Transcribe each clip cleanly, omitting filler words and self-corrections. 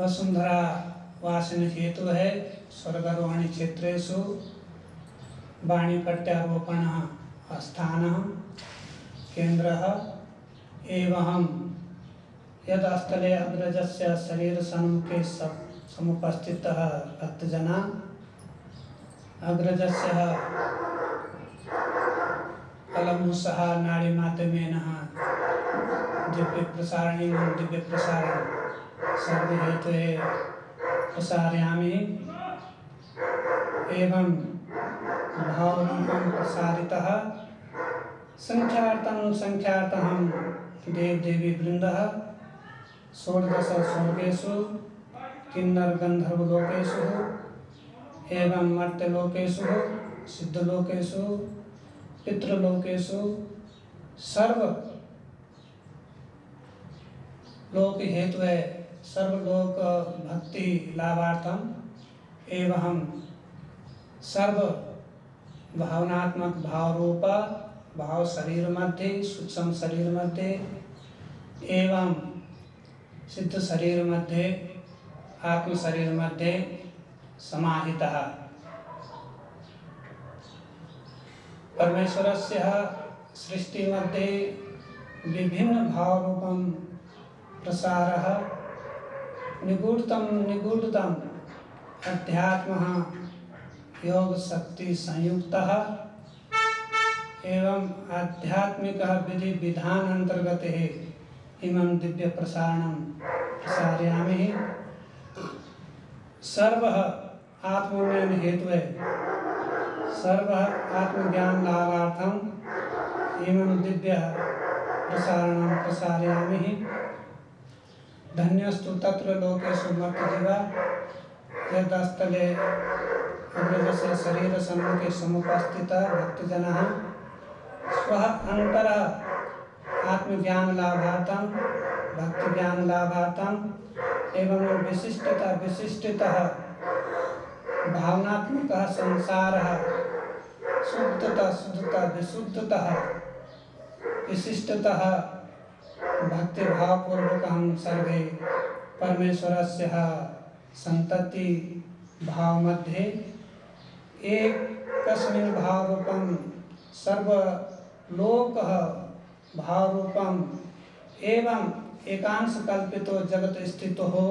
वसुंधरा वासन हेतु है स्वर्गारोहणी क्षेत्रेषु वाणी प्रत्यारोपण स्थान केंद्र एवं यदस्थले अग्रजस्य शरीर सन्मुखे समुपस्थितः भक्तजना अग्रजस्य कलमुषः नाड़ीमाध्यमेन दिव्य प्रसारण सर्वहेतवे प्रसारयामि एवं भावरूपं प्रसारितः संख्यार्थं देवी वृंदः षोडश स्वर्गेषु किन्नर गंधर्वलोकेषु एवं मर्त्यलोकेषु सिद्धलोकेषु पितृलोकेषु सर्व लोक हेतु है सर्वलोक भक्ति लाभार्थम एवं सर्व भावनात्मक भाव रूप भाव शरीर मध्य सूक्ष्म शरीर मध्य एवं सिद्ध शरीर मध्य आत्म शरीर मध्य समाहितः परमेश्वरस्य सृष्टि मध्ये विभिन्न भाव रूपं प्रसारः निगूढ़तम अध्यात्मः योग शक्ति संयुक्तः एवं आध्यात्मिक विधि विधान अंतर्गत है इमं दिव्य प्रसारणं प्रसारयामि सर्व आत्मोन्नयन हेतु सर्व आत्मज्ञान लाभार्थम इमं दिव्य प्रसारणं प्रसारयामि धन्यस्तु तत्र लोकेषु मर्त्यजीवा यदस्थले अग्रजस्य शरीर सम्मुखे समुपस्थितः भक्तजनः स्वः अन्तरः आत्मज्ञान लाभार्थम भक्ति ज्ञान लाभार्थम एवं विशिष्टतः भावनात्मकः संसारः शुद्धतः विशुद्धतः विशिष्टतः भक्तिभावपूर्वकं सर्वे परमेश्वरस्य संतति भाव मध्ये एकस्मिन् भावरूपं सर्वलोकः भावरूपम् एवं एकांश कल्पितो जगत स्थितो हो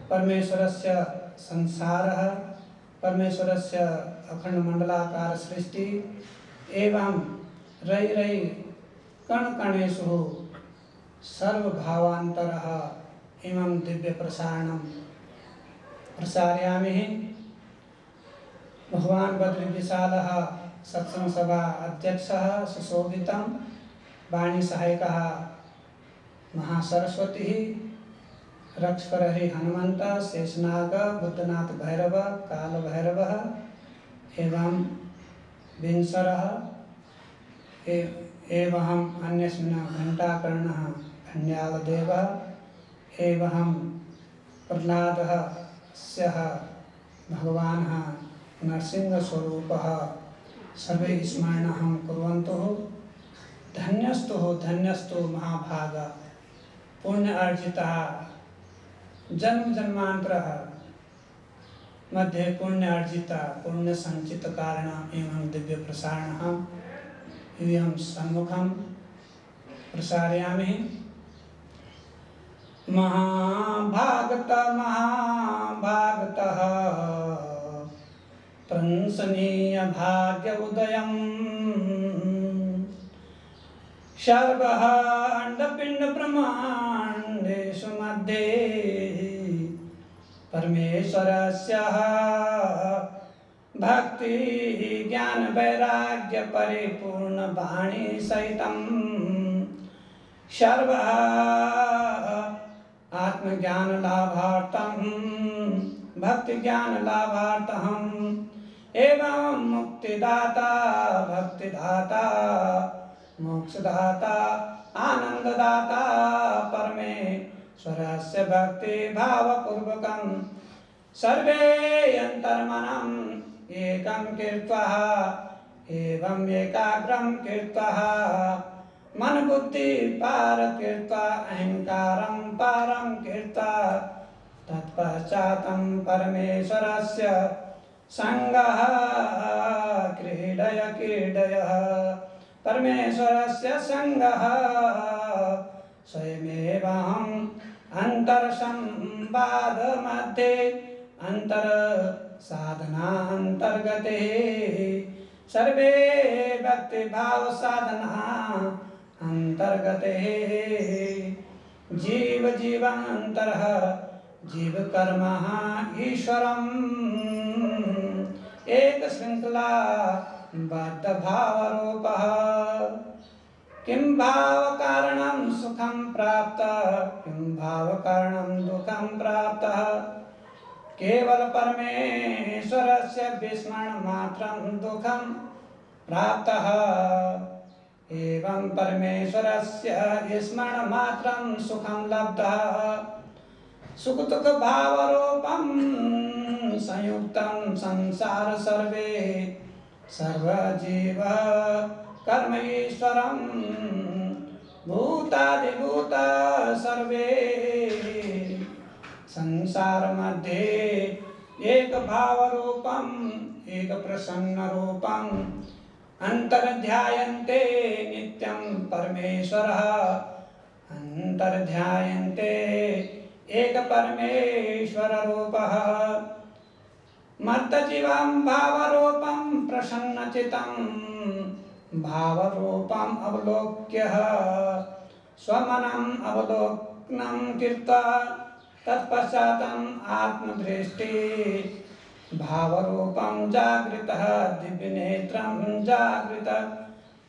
परमेश्वरस्य संसारः परमेश्वरस्य अखंड मंडलाकार सृष्टि एवं रई कणकणेषु सर्वभावान्तरः इमं दिव्य प्रसारणं प्रसारयामि भगवान बद्री विशालः सत्संग सभा अध्यक्षः सुशोभितं वाणी सहायकः महासरस्वती रक्षकरहरि हनुमंत शेषनाग बुद्धनाथ भैरव काल भैरव एवं विंसरः एवं अन्यस्मिन् घंटाकर्णः खंड्यालदेवः एवं प्रह्लादः स्यः भगवानः नरसिंहस्वरूपः सर्वे स्मरणं कुर्वन्तु धन्यस्तु महाभाग पुण्य अर्जितः जन्म जन्मांतरः मध्ये पुण्य अर्जिता पुण्य संचित कारण एवं दिव्य प्रसारणं इयं सम्मुखं प्रसारयामि महाभागतः प्रंसनीय भाग्य उदयम् सर्वः अंडपिंड ब्रह्मांडेषु मध्ये परमेश्वरस्य भक्ति ज्ञान वैराग्य परिपूर्ण वाणी सहितं सर्व आत्मज्ञान लाभार्थं भक्ति ज्ञान लाभार्थं एवं मुक्तिदाता भक्तिदाता मोक्षदाता आनंददाता परमेश्वरस्य भक्ति भावपूर्वकं सर्वे अंतर्मनम् एकं कृत्वा एवं एकाग्रं कृत्वा मन बुद्धि पार कृत्वा अहंकारं पारं कृत्वा तत्पश्चातं परमेश्वरस्य सङ्गः क्रीडयः परमेश्वरस्य सङ्गः स्वयमेवम् अन्तर्संवादमध्ये अन्तर्साधनान्तर्गते सर्वे भक्तिभावसाधना अन्तर्गते जीवान्तरः जीवकर्मः ईश्वरम् एकशृङ्खला बद्धभावरूपः किं भावकारणं सुखं प्राप्तः किं भावकारणं दुःखं प्राप्तः केवल परमेश्वरस्य विस्मरणमात्रं दुःखं प्राप्तः एवं परमेश्वरस्य स्मरणमात्रं सुखं लब्धः सुखदुःखभावरूपं संयुक्तं संसार सर्वजीव कर्म ईश्वरं भूतादिभूत सर्वे संसार मध्ये एक भावरूपं एक प्रसन्न रूपं अंतर्ध्यायन्ते नित्यं परमेश्वरः अंतर्ध्यायन्ते एक परमेश्वर रूपः मर्तजीवं भावरूपं प्रसन्नचित्तं भावरूपम् अवलोक्य स्वमनम् अवलोकनं कृत्वा तत्पश्चातम् आत्मदृष्टि भावरूपं जागृतः दिव्यनेत्रं जागृतः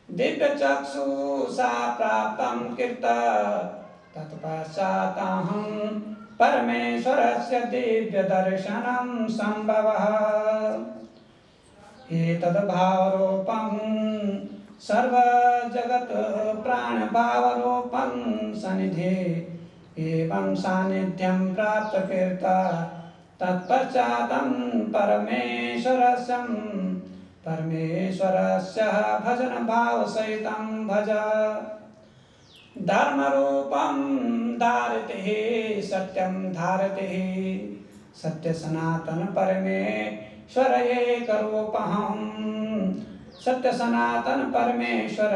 दिव्यचक्षुषा प्राप्तं कृत्वा तत्पश्चातहं परमेश्वरस्य दिव्यदर्शनं सम्भवः एतद्भावरूपं सर्वजगत् प्राणभावरूपं सन्निधे एवं सान्निध्यं प्राप्तकृता तत्पश्चातं परमेश्वरस्य भजनभावसहितं भज धर्मरूपं धारते सत्यं धारते सत्यसनातन परमेश्वर एकरूपहं सत्यसनातन परमेश्वर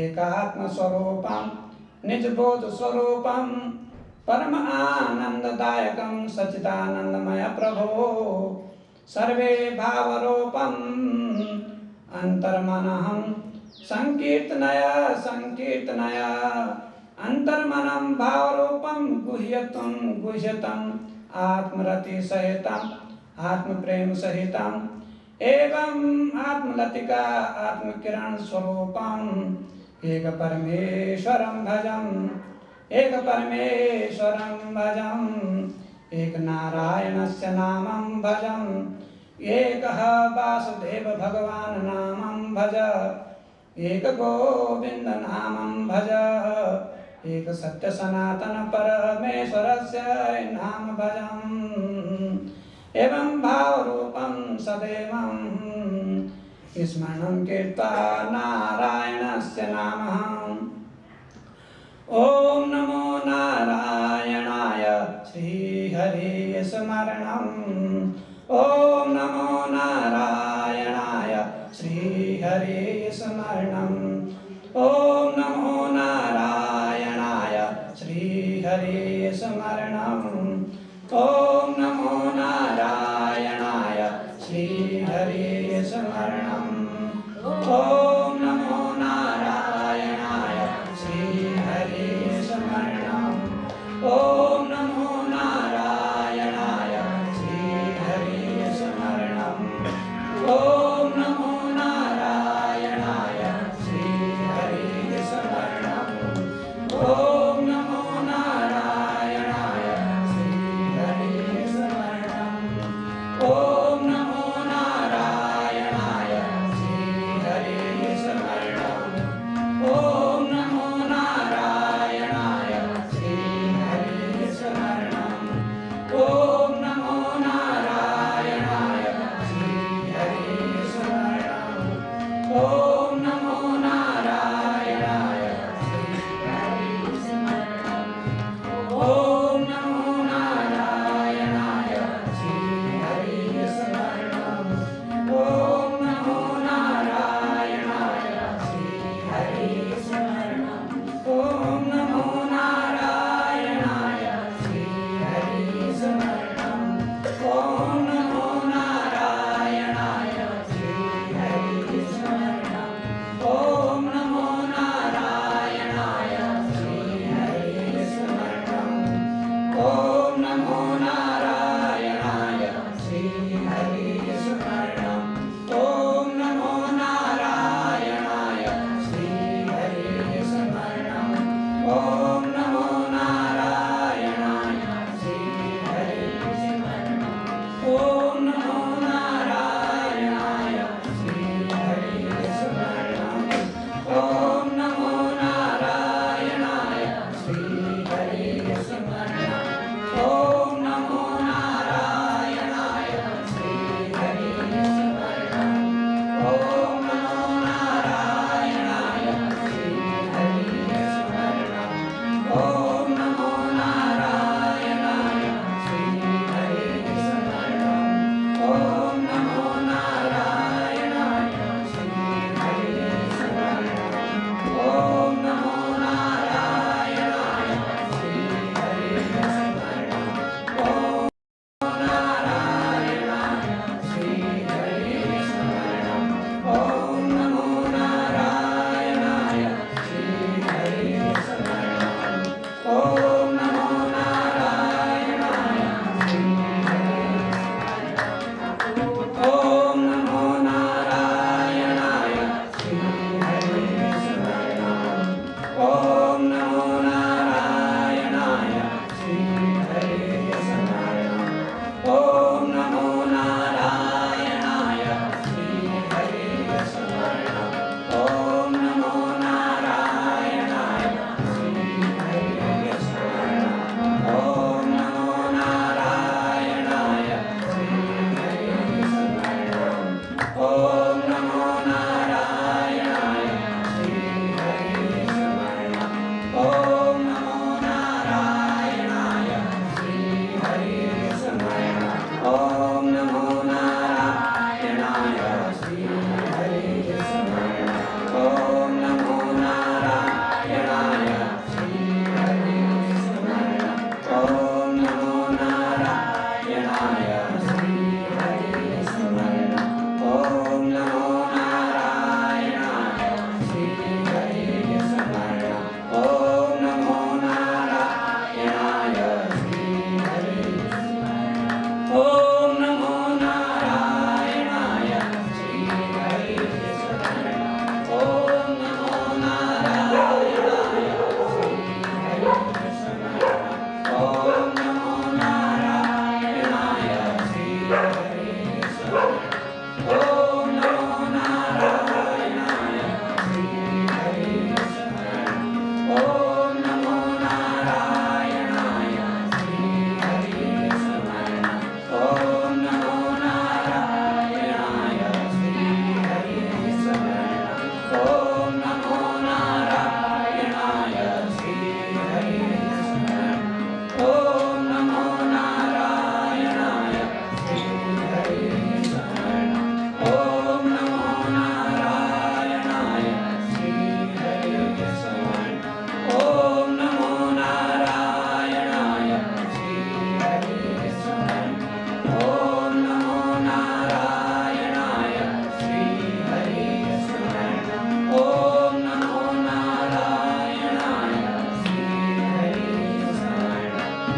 एकात्मस्वरूपं निजबोधस्वरूपं परम आनंददायकं सच्चिदानंदमय प्रभो सर्वे भावरूपं अंतर्मनः संकीर्तनय अंतर्मनं भावरूपं गुह्यतम् आत्मरतिसहितम् आत्मप्रेम सहितम् एवं आत्मलतिका आत्मकिरण स्वरूपम् एक परमेश्वरं भजम् एक नारायणस्य नामं भजम् एकः वासुदेव भगवान् नामं भज एक गोविंद नामं भज एक सत्य सनातन परमेश्वरस्य नाम भजम् एवं भावरूपं सदैवं स्मरणं कृत्वा नारायणस्य नामः ॐ नमो नारायणाय श्रीहरे स्मरणम् ॐ नमो नारायणाय श्रीहरे स्मरणम् ॐ नमो नारायणाय श्रीहरे स्मरणम् ॐ नमो नारायणाय श्रीहरे स्मरणम् ॐ नमो नारायणाय श्रीहरे स्मरणम् ॐ नमो नारायणाय श्रीहरे स्मरणम् ॐ नमो नारायणाय श्रीहरे स्मरणम् ॐ नमो नारायणाय श्रीहरे स्मरणम् ॐ नमो नारायणाय श्रीहरे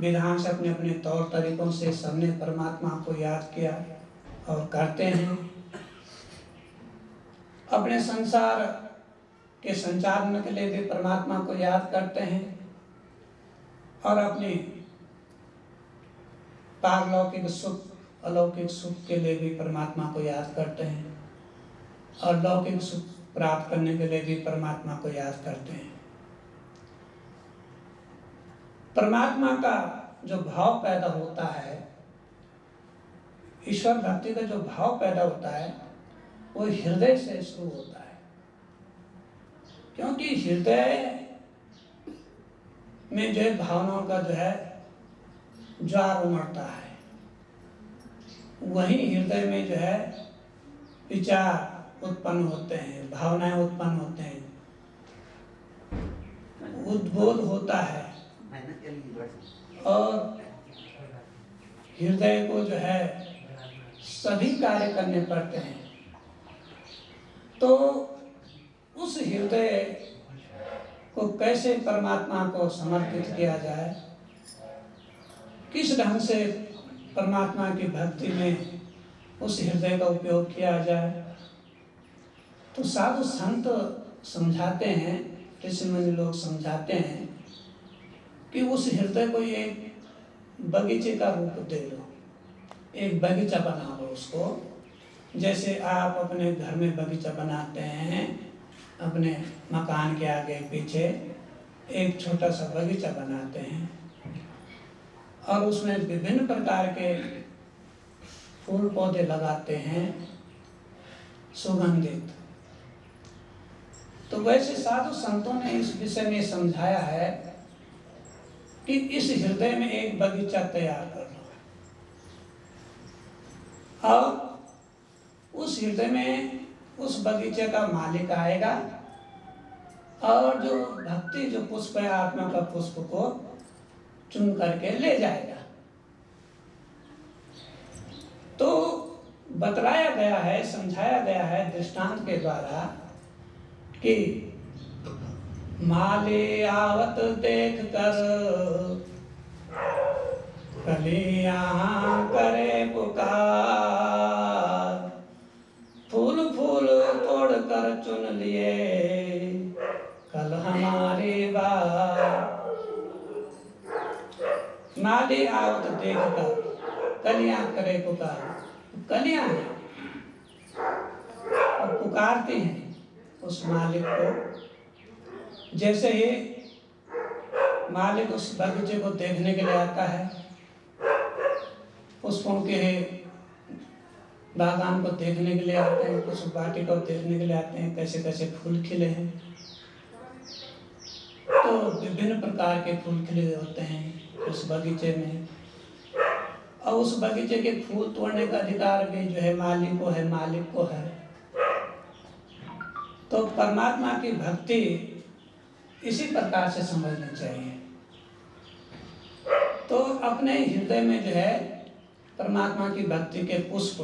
विधान से अपने अपने तौर तरीकों से सबने परमात्मा को याद किया और करते हैं। अपने संसार के संचालन के लिए भी परमात्मा को याद करते हैं और अपने पारलौकिक सुख अलौकिक सुख के लिए भी परमात्मा को याद करते हैं और लौकिक सुख प्राप्त करने के लिए भी परमात्मा को याद करते हैं। परमात्मा का जो भाव पैदा होता है, ईश्वर भक्ति का जो भाव पैदा होता है, वो हृदय से शुरू होता है, क्योंकि हृदय में जो भावनाओं का जो है ज्वार उमड़ता है, वही हृदय में जो है विचार उत्पन्न होते हैं, भावनाएं उत्पन्न होते हैं, उद्बोध होता है और हृदय को जो है सभी कार्य करने पड़ते हैं। तो उस हृदय को कैसे परमात्मा को समर्पित किया जाए, किस ढंग से परमात्मा की भक्ति में उस हृदय का उपयोग किया जाए, तो साधु संत समझाते हैं, ऋषि मुनि लोग समझाते हैं कि उस हृदय को एक बगीचे का रूप दे लो, एक बगीचा बना लो उसको। जैसे आप अपने घर में बगीचा बनाते हैं, अपने मकान के आगे पीछे एक छोटा सा बगीचा बनाते हैं और उसमें विभिन्न प्रकार के फूल पौधे लगाते हैं सुगंधित। तो वैसे साधु संतों ने इस विषय में समझाया है कि इस हृदय में एक बगीचा तैयार कर लो और उस हृदय में उस बगीचे का मालिक आएगा और जो भक्ति जो पुष्प है आत्मा का पुष्प को चुन करके ले जाएगा। तो बतलाया गया है, समझाया गया है दृष्टांत के द्वारा कि माली आवत देख कर कलियां करे पुकार, फूल फूल तोड़ कर चुन लिए कल हमारी बात। माली आवत देख कर कलियां करे पुकार, कलियां और पुकारती हैं उस मालिक को। जैसे ही मालिक उस बगीचे को देखने के लिए आता है, पुष्पों के बागान को देखने के लिए आते हैं, कुछ बाटी को देखने के लिए आते हैं, कैसे कैसे फूल खिले हैं। तो विभिन्न प्रकार के फूल खिले होते हैं उस बगीचे में और उस बगीचे के फूल तोड़ने का अधिकार भी जो है मालिक को है। तो परमात्मा की भक्ति इसी प्रकार से समझनी चाहिए। तो अपने हृदय में जो है परमात्मा की भक्ति के पुष्प,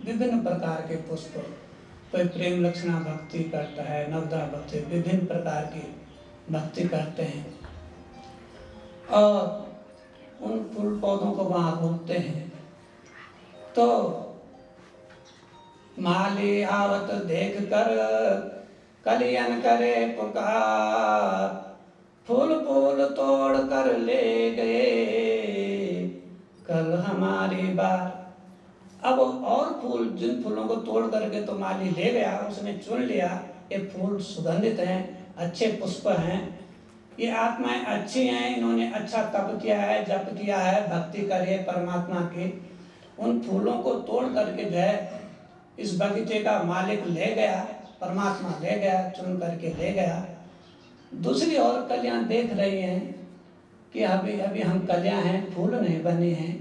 विभिन्न प्रकार के पुष्प, कोई प्रेम लक्षणा भक्ति करता है, नवदा भक्ति, विभिन्न प्रकार की भक्ति करते हैं और उन फूल पौधों को वहाँ रोपते हैं। तो माली आवत देख कर कलियन करे पुकार, फूल फूल तोड़ कर ले गए कल हमारी बार। अब और फूल, जिन फूलों को तोड़ करके तो माली ले गया, उसने चुन लिया, ये फूल सुगंधित हैं, अच्छे पुष्प हैं, ये आत्माएं अच्छी हैं, इन्होंने अच्छा तप किया है, जप किया है, भक्ति करी है परमात्मा की। उन फूलों को तोड़ करके जो है इस बगीचे का मालिक ले गया, परमात्मा ले गया, चुन करके ले गया। दूसरी और कलियां देख रही हैं कि अभी हम कलियां हैं, फूल नहीं बने हैं,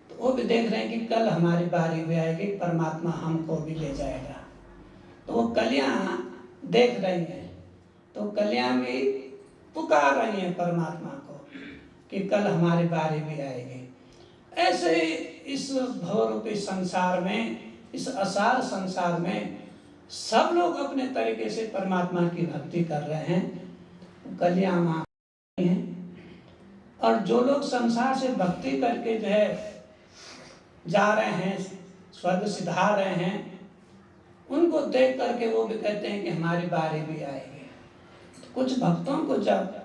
तो वो भी देख रहे हैं कि कल हमारी बारी भी आएगी, परमात्मा हमको भी ले जाएगा। तो वो कलियां देख रही हैं, तो कलियां भी पुकार रही हैं परमात्मा को कि कल हमारी बारी भी आएगी। ऐसे इस भवरूपी संसार में, इस असार संसार में सब लोग अपने तरीके से परमात्मा की भक्ति कर रहे हैं। कलियां वहाँ हैं और जो लोग संसार से भक्ति करके जो है जा रहे हैं, स्वर्ग सिधार रहे हैं, उनको देख करके वो भी कहते हैं कि हमारी बारी भी आएगी। तो कुछ भक्तों को जब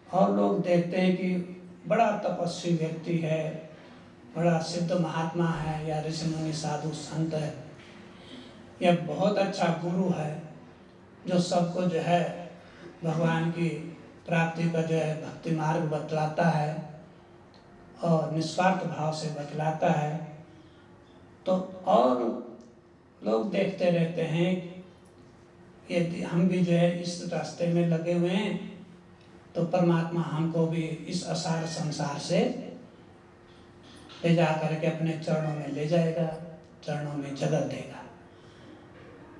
और लोग देखते हैं कि बड़ा तपस्वी व्यक्ति है, बड़ा सिद्ध महात्मा है, या ऋषि मुनि साधु संत है, या बहुत अच्छा गुरु है जो सबको जो है भगवान की प्राप्ति का जो है भक्ति मार्ग बतलाता है और निस्वार्थ भाव से बतलाता है, तो और लोग देखते रहते हैं यदि हम भी जो है इस रास्ते में लगे हुए हैं तो परमात्मा हमको भी इस असार संसार से ले जा करके अपने चरणों में ले जाएगा, चरणों में जगह देगा।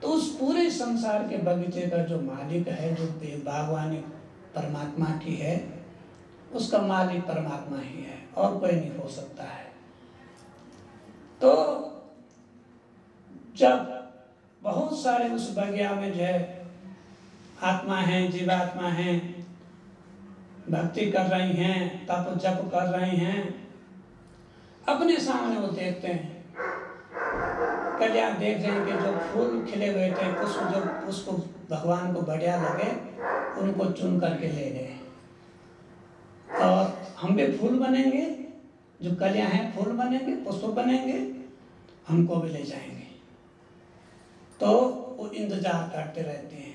तो उस पूरे संसार के बगीचे का जो मालिक है, जो बागवानी परमात्मा की है, उसका मालिक परमात्मा ही है और कोई नहीं हो सकता है। तो जब बहुत सारे उस बगिया में जो है आत्मा है, जीवात्मा है, भक्ति कर रही हैं, तप जप कर रही हैं, अपने सामने वो देखते हैं, कल्याण देख रहे हैं कि जो फूल खिले हुए थे, पुष्प जो उसको भगवान को बढ़िया लगे उनको चुन करके ले गए, और हम भी फूल बनेंगे, जो कलियां हैं फूल बनेंगे, पुष्प बनेंगे, हमको भी ले जाएंगे। तो वो इंतजार करते रहते हैं।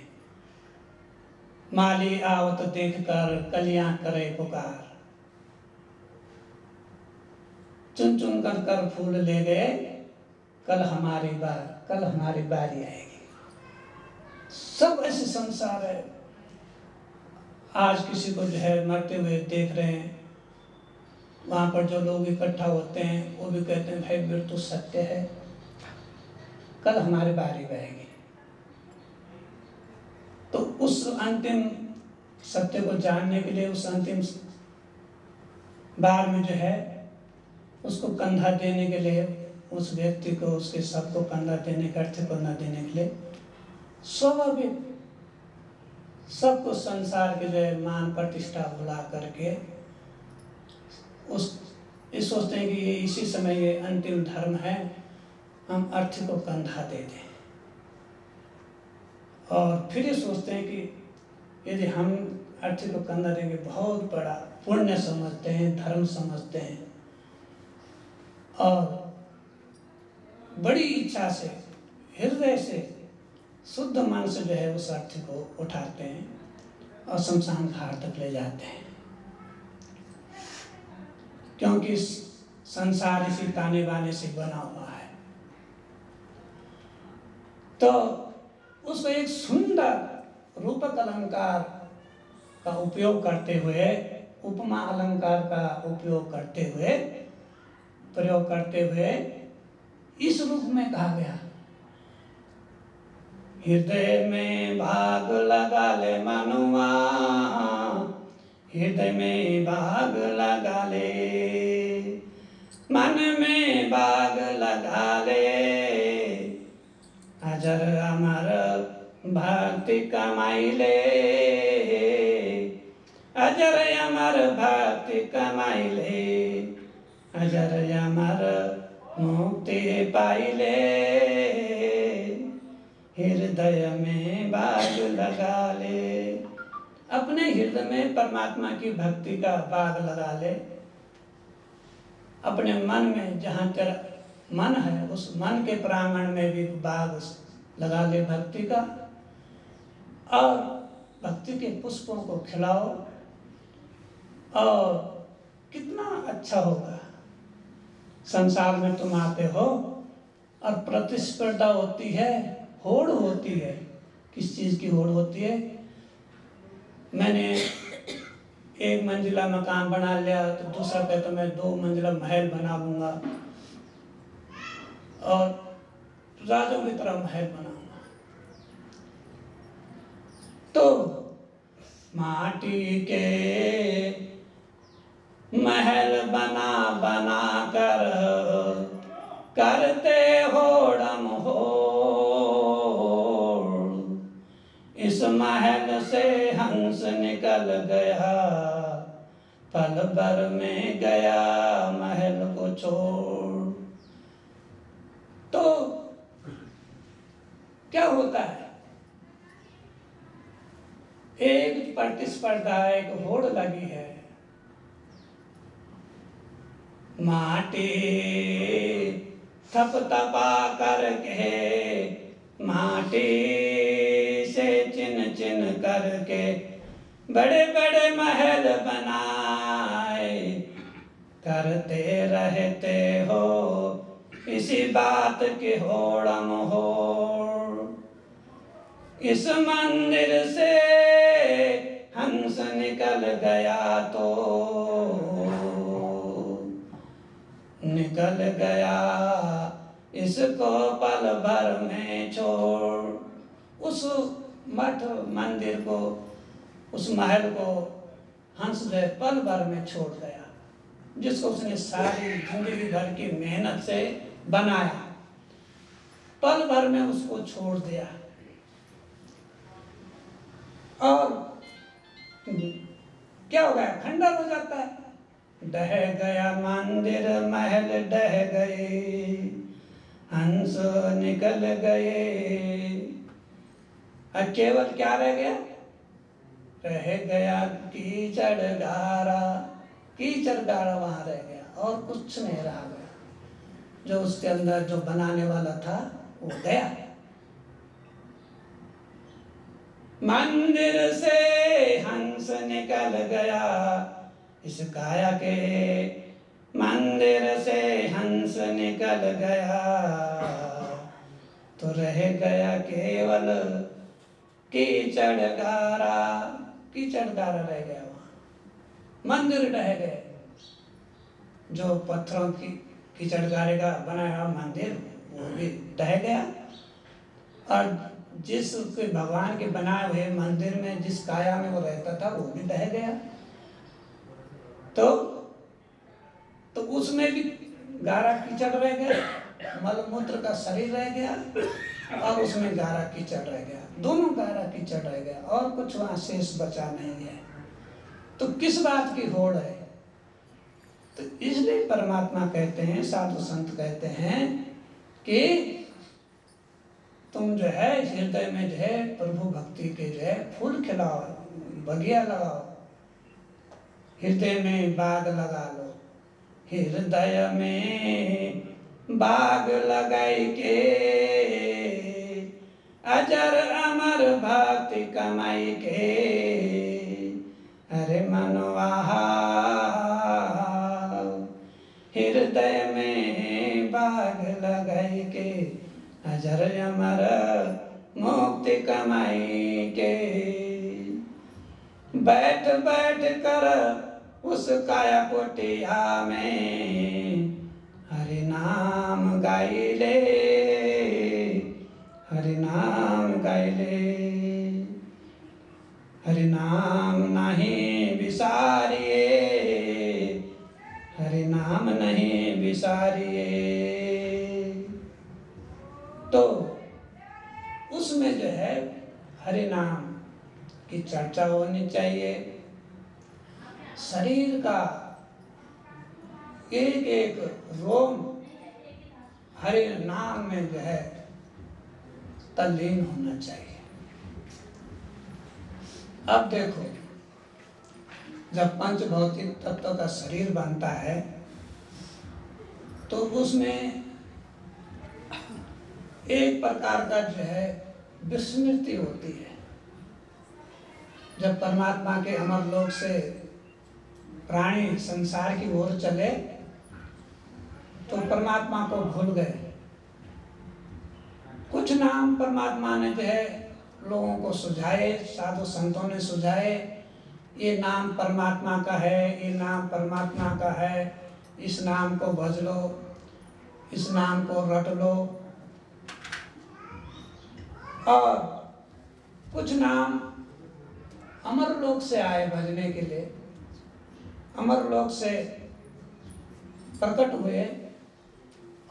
माली आवत देख कर कलियां करे पुकार, चुन चुन कर कर फूल ले गए, कल हमारी बारी आएगी। सब ऐसे संसार है। आज किसी को जो है मरते हुए देख रहे हैं, वहां पर जो लोग इकट्ठा होते हैं वो भी कहते हैं भाई मृत्यु सत्य है, कल हमारी बारी आएगी। तो उस अंतिम सत्य को जानने के लिए, उस अंतिम बार में जो है उसको कंधा देने के लिए, उस व्यक्ति को, उसके सब को कंधा देने के, अर्थ को न देने के लिए स्वाभाविक सबको संसार के जो है मान प्रतिष्ठा भुला करके ये सोचते हैं कि ये इसी समय ये अंतिम धर्म है, हम अर्थ को कंधा दे दें। और फिर ये सोचते हैं कि यदि हम अर्थ को कंधा देंगे बहुत बड़ा पुण्य समझते हैं, धर्म समझते हैं, और बड़ी इच्छा से, हृदय से, शुद्ध मन से जो है उस अर्थ को उठाते हैं और शमशान घाट तक ले जाते हैं, क्योंकि संसार इसी ताने बाने से बना हुआ है। तो उसको एक सुंदर रूपक अलंकार का उपयोग करते हुए, उपमा अलंकार का उपयोग करते हुए, प्रयोग करते हुए इस रूप में कहा गया, हृदय में भाग लगा ले मनुआ, हृदय में भाग लगा ले, मन में भाग लगा ले, अजर अमर भक्ति कमाई ले, अजर अमर भक्ति कमाई ले, अजर अमर मुक्ति पाई ले, हृदय में बाग लगा ले। अपने हृदय में परमात्मा की भक्ति का बाग लगा ले। अपने मन में, जहाँ तेरा मन है उस मन के प्रांगण में भी बाग लगा ले भक्ति का, और भक्ति के पुष्पों को खिलाओ, और कितना अच्छा होगा। संसार में तुम आते हो और प्रतिस्पर्धा होती है, होड़ होती है। किस चीज़ की होड़ होती है? मैंने एक मंजिला मकान बना लिया तो दूसरा कहता मैं 2 मंजिला महल बना लूँगा और राजों की तरह महल बनाऊंगा। तो माटी के महल बना बना कर करते होड़म होड़, इस महल से हंस निकल गया पल भर में गया महल को छोड़। तो क्या होता है, एक प्रतिस्पर्धा, एक होड़ लगी है। माटी थपथपा करके, माटी से चिन चिन करके बड़े बड़े महल बनाए। करते रहते हो इसी बात की होड़म होड़। इस मंदिर से हंस निकल गया तो निकल गया, इसको पल भर में छोड़। उस मठ मंदिर को, उस महल को हंस जो पल भर में छोड़ गया, जिसको उसने सारी जिंदगी भर की मेहनत से बनाया, पल भर में उसको छोड़ दिया। और क्या हो गया, खंडर हो जाता है। ढह गया मंदिर महल ढह गए, हंस निकल गए। अब केवल क्या रह गया, रह गया कीचड़ गारा। कीचड़ गारा वहां रह गया और कुछ नहीं रहा गया। जो उसके अंदर जो बनाने वाला था वो गया। मंदिर से हंस निकल गया, इस काया के मंदिर से हंस निकल गया। तो रह गया केवल कीचड़ गारा। कीचड़ गारा रह गया वहां, मंदिर ढह गए। जो पत्थरों की कीचड़ गारे का बनाया मंदिर वो भी ढह गया। और जिस भगवान के बनाए हुए मंदिर में जिस काया में वो रहता था वो भी ढह गया। तो उसमें भी गारा कीचड़ रह गया, मलमूत्र का शरीर रह गया और उसमें गारा कीचड़ रह गया। दोनों गारा कीचड़ रह गया और कुछ वहां शेष बचा नहीं है। तो किस बात की होड़ है? तो इसलिए परमात्मा कहते हैं, साधु संत कहते हैं कि तुम जो है हृदय में जो है प्रभु भक्ति के जो है फूल खिलाओ, बगिया लगाओ, हृदय में बाग लगा लो। हृदय में बाग लगाई के अजर अमर भक्ति कमाई के। अरे मनवा हृदय में बाग लगाई के अजर अमर मुक्ति कमाई के। बैठ बैठ कर उस काया कोटिया में हरि नाम गाई ले, हरि नाम गाई ले। हरि नाम नहीं विसारिए, हरि नाम नहीं विसारिए। तो उसमें जो है हरि नाम की चर्चा होनी चाहिए। शरीर का एक एक रोम हरि नाम में जो है तल्लीन होना चाहिए। अब देखो, जब पंच भौतिक तत्व का शरीर बनता है तो उसमें एक प्रकार का जो है विस्मृति होती है। जब परमात्मा के अमर लोक से प्राणी संसार की ओर चले तो परमात्मा को भूल गए। कुछ नाम परमात्मा ने जो है लोगों को सुझाए, साधु संतों ने सुझाए, ये नाम परमात्मा का है, ये नाम परमात्मा का है, इस नाम को भज लो, इस नाम को रट लो। और कुछ नाम अमर लोक से आए भजने के लिए, अमर लोक से प्रकट हुए,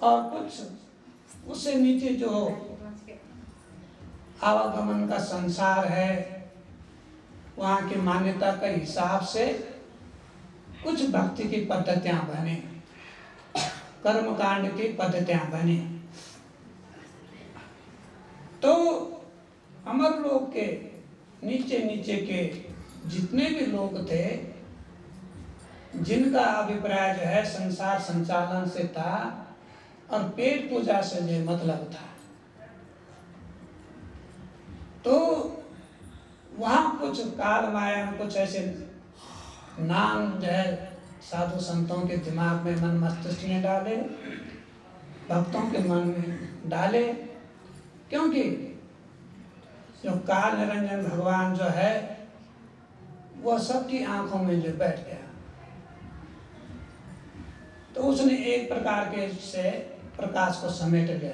और कुछ उससे नीचे जो आवागमन का संसार है वहाँ की मान्यता के हिसाब से कुछ भक्ति की पद्धतियां बने, कर्मकांड की पद्धतियां बनी। तो अमर लोक के नीचे नीचे के जितने भी लोग थे, जिनका अभिप्राय जो है संसार संचालन से था और पेट पूजा से जो मतलब था, तो वहाँ कुछ काल माया में कुछ ऐसे नाम जो है साधु संतों के दिमाग में, मन मस्तिष्क में डाले, भक्तों के मन में डाले, क्योंकि जो काल निरंजन भगवान जो है वह सबकी आंखों में जो बैठ गया, तो उसने एक प्रकार के से प्रकाश को समेट लिया।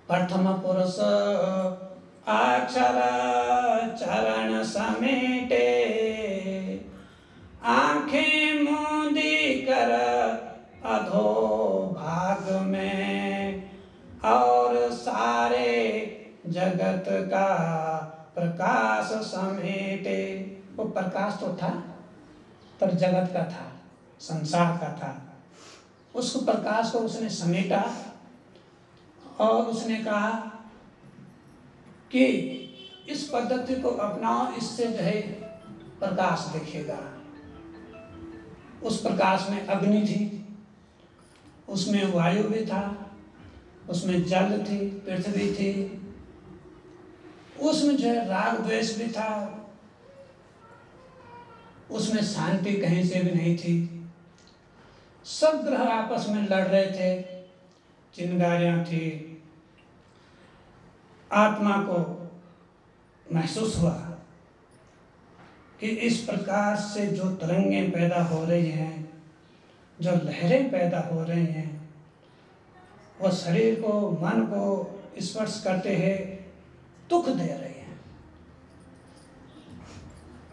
प्रथम पुरुष अक्षर चरण समेटे, आंखें मूंदी कर अधो भाग में, और सारे जगत का प्रकाश समेटे। वो प्रकाश तो था पर जगत का था, संसार का था। उस प्रकाश को उसने समेटा और उसने कहा कि इस पद्धति को अपनाओ, इससे जो है प्रकाश दिखेगा। उस प्रकाश में अग्नि थी, उसमें वायु भी था, उसमें जल थी, पृथ्वी थी, उसमें जो है राग द्वेष भी था, उसमें शांति कहीं से भी नहीं थी। सब ग्रह आपस में लड़ रहे थे, चिंगारियां थी। आत्मा को महसूस हुआ कि इस प्रकार से जो तरंगें पैदा हो रही हैं, जो लहरें पैदा हो रही हैं, वह शरीर को, मन को स्पर्श करते हैं, दुख दे रही हैं।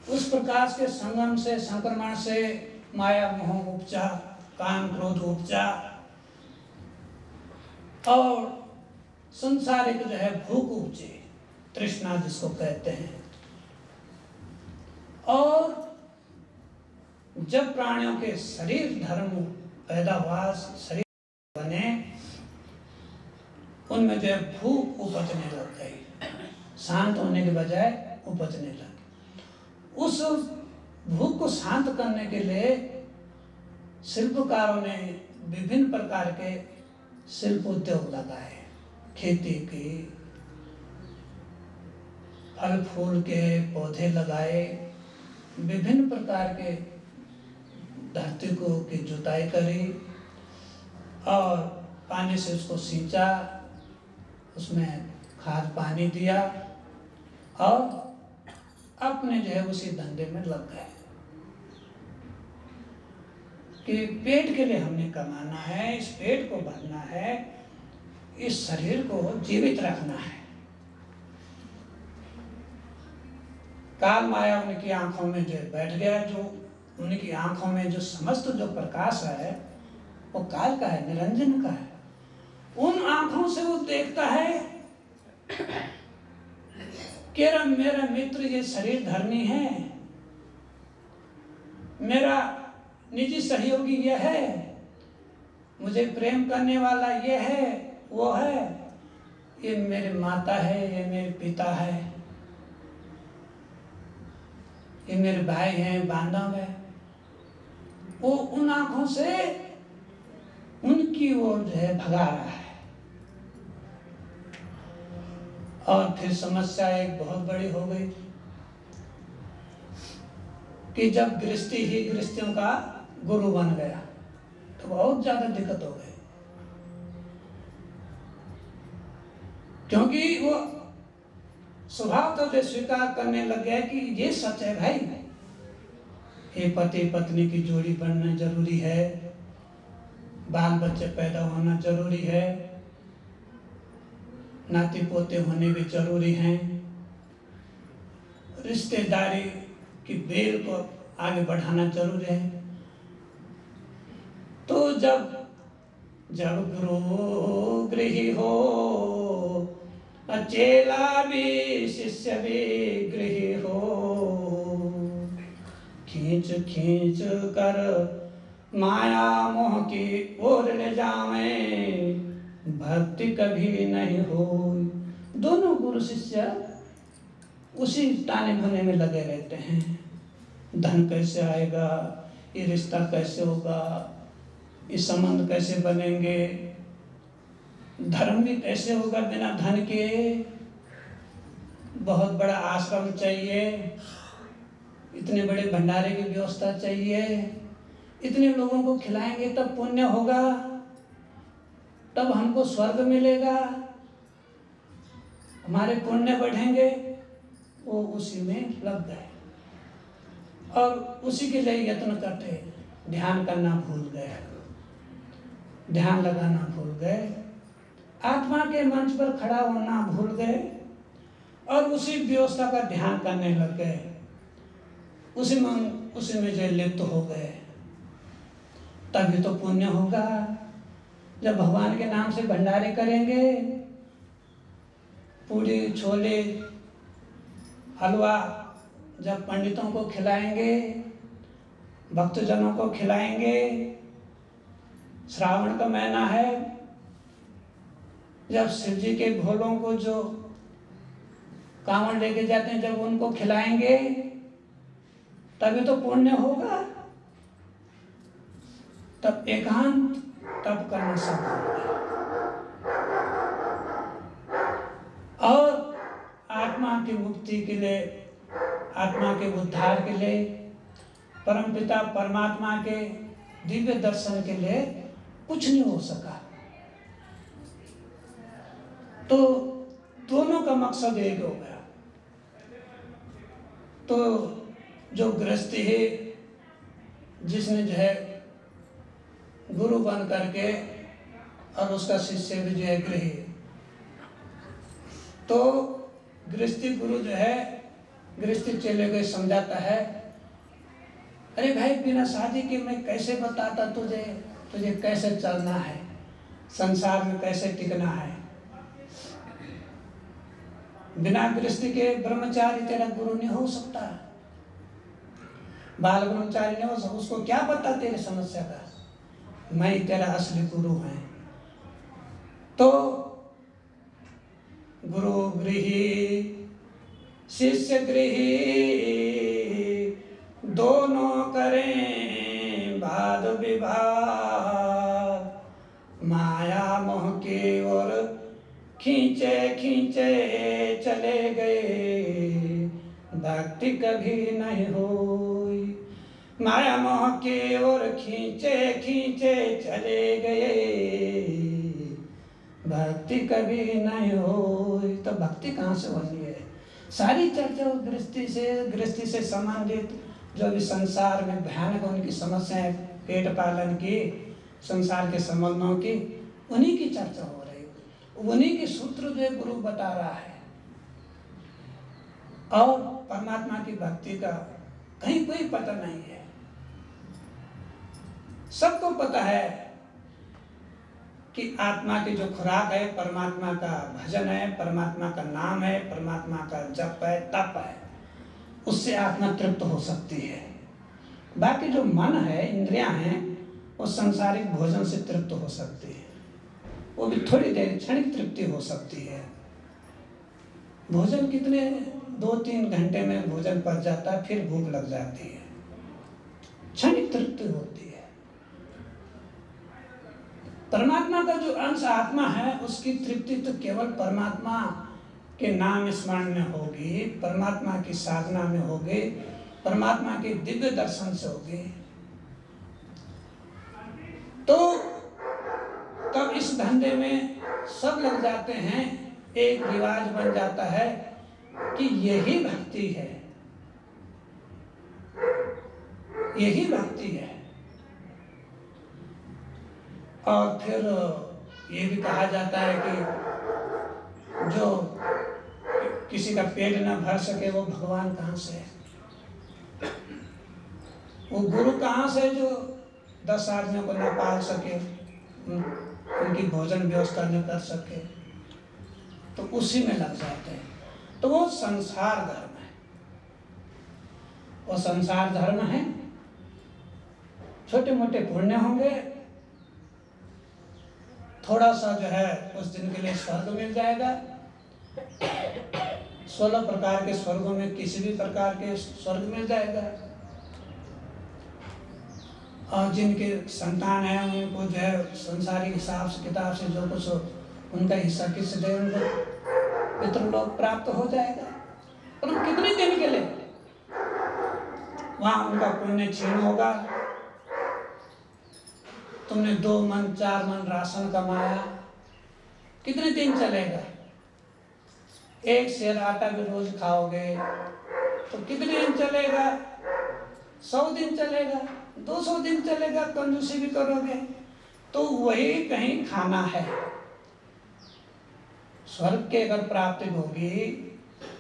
उस प्रकाश के संगम से, संक्रमण से माया मोह उपजा, काम क्रोध उपजा और संसारिक जो है भूख उपजे, तृष्णा जिसको कहते हैं। और जब प्राणियों के शरीर धर्म पैदा हुआ, शरीर बने, उनमें जो है भूख उपजने लग गई, शांत होने के बजाय उपजने लगी। उस भूख को शांत करने के लिए शिल्पकारों ने विभिन्न प्रकार के शिल्प उद्योग लगाए, खेती की, फल फूल के पौधे लगाए, विभिन्न प्रकार के धरती को की जुताई करी और पानी से उसको सींचा, उसमें खाद पानी दिया और अपने जो है उसी धंधे में लग गए कि पेट के लिए हमने कमाना है, इस पेट को भरना है, इस शरीर को जीवित रखना है। काल माया उनकी आंखों में जो बैठ गया, जो उनकी आंखों में जो समस्त जो प्रकाश है वो काल का है, निरंजन का है। उन आंखों से वो देखता है कि मेरा मित्र ये शरीर धर्मी है, मेरा निजी सहयोगी यह है, मुझे प्रेम करने वाला ये है, वो है, ये मेरे माता है, ये मेरे पिता है, ये मेरे भाई हैं, बांधव है। वो उन आंखों से उनकी वो जो है भगा रहा है। और फिर समस्या एक बहुत बड़ी हो गई कि जब गृहस्थी ही गृहस्थियों का गुरु बन गया तो बहुत ज्यादा दिक्कत हो गई, क्योंकि वो स्वभाव तो स्वीकार करने लग गया कि ये सच है भाई, ये पति पत्नी की जोड़ी बनना जरूरी है, बाल बच्चे पैदा होना जरूरी है, नाती पोते होने भी जरूरी हैं, रिश्तेदारी की बेल को आगे बढ़ाना जरूरी है। तो जब गुरु गृही हो, चेला भी शिष्य भी गृही हो, कि खींच खींच कर माया मोह की ओर ले जावें, भक्ति कभी नहीं होई। दोनों गुरु शिष्य उसी ताने भने में लगे रहते हैं। धन कैसे आएगा, ये रिश्ता कैसे होगा, ये संबंध कैसे बनेंगे, धर्म भी कैसे होगा बिना धन के, बहुत बड़ा आश्रम चाहिए, इतने बड़े भंडारे की व्यवस्था चाहिए, इतने लोगों को खिलाएंगे तब पुण्य होगा, तब हमको स्वर्ग मिलेगा, हमारे पुण्य बढ़ेंगे। वो उसी में लग गए और उसी के लिए यत्न करते, ध्यान करना भूल गए, ध्यान लगाना भूल गए, आत्मा के मंच पर खड़ा होना भूल गए और उसी व्यवस्था का ध्यान करने लग गए, उसी में जो लिप्त हो गए। तभी तो पुण्य होगा। जब भगवान के नाम से भंडारे करेंगे, पूरी छोले हलवा जब पंडितों को खिलाएंगे, भक्तजनों को खिलाएंगे, श्रावण का महीना है, जब शिव जी के भोलों को जो कांवड़ लेके जाते हैं जब उनको खिलाएंगे, तभी तो पुण्य होगा। तब एकांत तप करना सब होगा और आत्मा की मुक्ति के लिए, आत्मा के उद्धार के लिए, परमपिता परमात्मा के दिव्य दर्शन के लिए कुछ नहीं हो सका। तो दोनों का मकसद एक हो गया। तो जो गृहस्थी है, जिसने जो है गुरु बन करके और उसका शिष्य भी जो है गृही, तो गृहस्थी गुरु जो है गृहस्थी चेले को समझाता है, अरे भाई बिना शादी के मैं कैसे बताता तुझे कैसे चलना है, संसार में कैसे टिकना है। बिना गृहस्थी के ब्रह्मचारी तेरा गुरु नहीं हो सकता, बाल ब्रह्मचारी नहीं हो सकता। उसको क्या पता तेरी समस्या का, मैं तेरा असली गुरु है। तो गुरु गृही शिष्य गृही दोनों करें वाद विभाग, माया मोह की ओर खींचे खींचे चले गए, भक्ति कभी नहीं हुई। माया मोह की ओर खींचे खींचे चले गए, भक्ति कभी नहीं हुई। तो भक्ति कहाँ से होनी है? सारी चर्चा गृहस्थी से संबंधित जो भी संसार में भयानक उनकी समस्याएं, पेट पालन की, संसार के संबंधों की, उन्हीं की चर्चा हो रही है, उन्हीं के सूत्र जो गुरु बता रहा है। और परमात्मा की भक्ति का कहीं कोई पता नहीं है। सबको पता है कि आत्मा की जो खुराक है परमात्मा का भजन है, परमात्मा का नाम है, परमात्मा का जप है, तप है, उससे आत्मा तृप्त हो सकती है। बाकी जो मन है, इंद्रियां हैं, वो सांसारिक भोजन से तृप्त हो सकती है, वो भी थोड़ी देर क्षणिक तृप्ति हो सकती है। भोजन कितने 2-3 घंटे में भोजन पच जाता है, फिर भूख लग जाती है, क्षणिक तृप्ति होती है। परमात्मा का जो अंश आत्मा है, उसकी तृप्ति तो केवल परमात्मा के नाम स्मरण में होगी, परमात्मा की साधना में होगी, परमात्मा के दिव्य दर्शन से होगी। तो तब इस धंधे में सब लग जाते हैं, एक रिवाज बन जाता है कि यही भक्ति है, यही भक्ति है। और फिर ये भी कहा जाता है कि जो किसी का पेट न भर सके वो भगवान कहाँ से है, वो गुरु कहाँ से जो 10 आदमियों को न पाल सके, उनकी भोजन व्यवस्था न कर सके, तो उसी में लग जाते हैं। तो वो संसार धर्म है। वो संसार धर्म है। छोटे मोटे पुण्य होंगे, थोड़ा सा जो है उस दिन के लिए स्वर्ग मिल जाएगा। 16 प्रकार के स्वर्गों में किसी भी प्रकार के स्वर्ग मिल जाएगा। और जिनके संतान है उनको जो है संसारिक हिसाब से किताब से जो कुछ उनका हिस्सा किस दे उनको पितृलोक प्राप्त हो जाएगा। पर कितने दिन के लिए वहां उनका पुण्य क्षीण होगा। तुमने 2 मन 4 मन राशन कमाया, कितने दिन चलेगा? 1 सेर आटा भी रोज खाओगे तो कितने दिन चलेगा? 100 दिन चलेगा, 200 दिन चलेगा। कंजूसी भी करोगे तो वही कहीं खाना है। स्वर्ग के अगर प्राप्ति होगी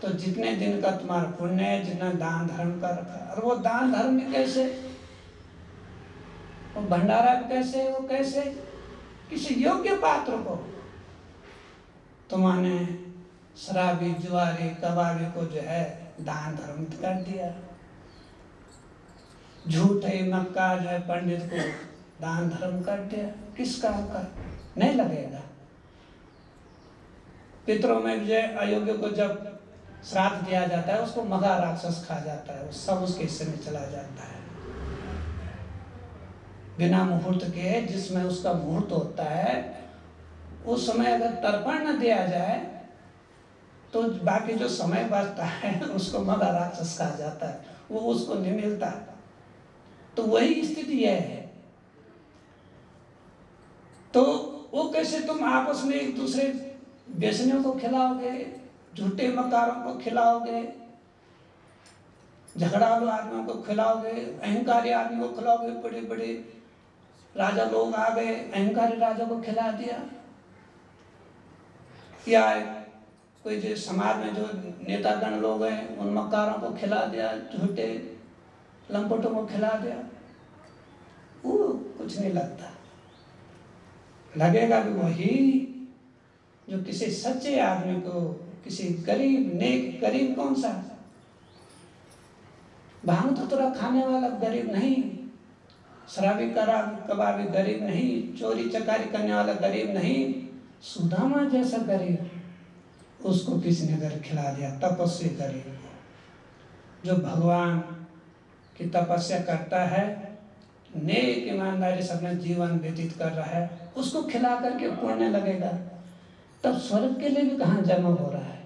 तो जितने दिन का तुम्हारा पुण्य है, जितना दान धर्म का रखा, और वो दान धर्म में कैसे, वो भंडारा कैसे, वो कैसे किसी योग्य पात्र को तुमने शराबी जुआरी कबाबी को जो है दान धर्म कर दिया। झूठे मक्का जो है पंडित को दान धर्म कर दिया, किस काम का? नहीं लगेगा। पितरों में जो अयोग्य को जब श्राद्ध दिया जाता है उसको मगा राक्षस खा जाता है, वो सब उसके हिस्से में चला जाता है। बिना मुहूर्त के, जिसमें उसका मुहूर्त होता है, उस समय अगर तर्पण न दिया जाए तो बाकी जो समय बचता है उसको मगा राक्षस खा जाता है, वो उसको नहीं मिलता। तो वही स्थिति यह है। तो वो कैसे तुम आपस में एक दूसरे बेचने को खिलाओगे, झूठे मकारों को खिलाओगे, झगड़ालू आदमियों को खिलाओगे, अहंकारी आदमी को खिलाओगे। बड़े बड़े राजा लोग आ गए, अहंकारी राजा को खिला दिया, या कोई जो समाज में जो नेतागण लोग हैं उन मकारों को खिला दिया, झूठे लंपटों को खिला दिया। वो कुछ नहीं लगता। लगेगा भी वही जो किसी सच्चे आदमी को, किसी गरीब नेक, गरीब कौन सा? भांग तो थोड़ा खाने वाला गरीब नहीं, शराबी कबाबी गरीब नहीं, चोरी चकारी करने वाला गरीब नहीं, सुदामा जैसा गरीब, उसको किसी ने अगर खिला दिया, तपस्वी गरीब जो भगवान की तपस्या करता है, नेक ईमानदारी से अपना जीवन व्यतीत कर रहा है, उसको खिला करके पुण्य लगेगा। तब स्वर्ग के लिए भी कहाँ जन्म हो रहा है।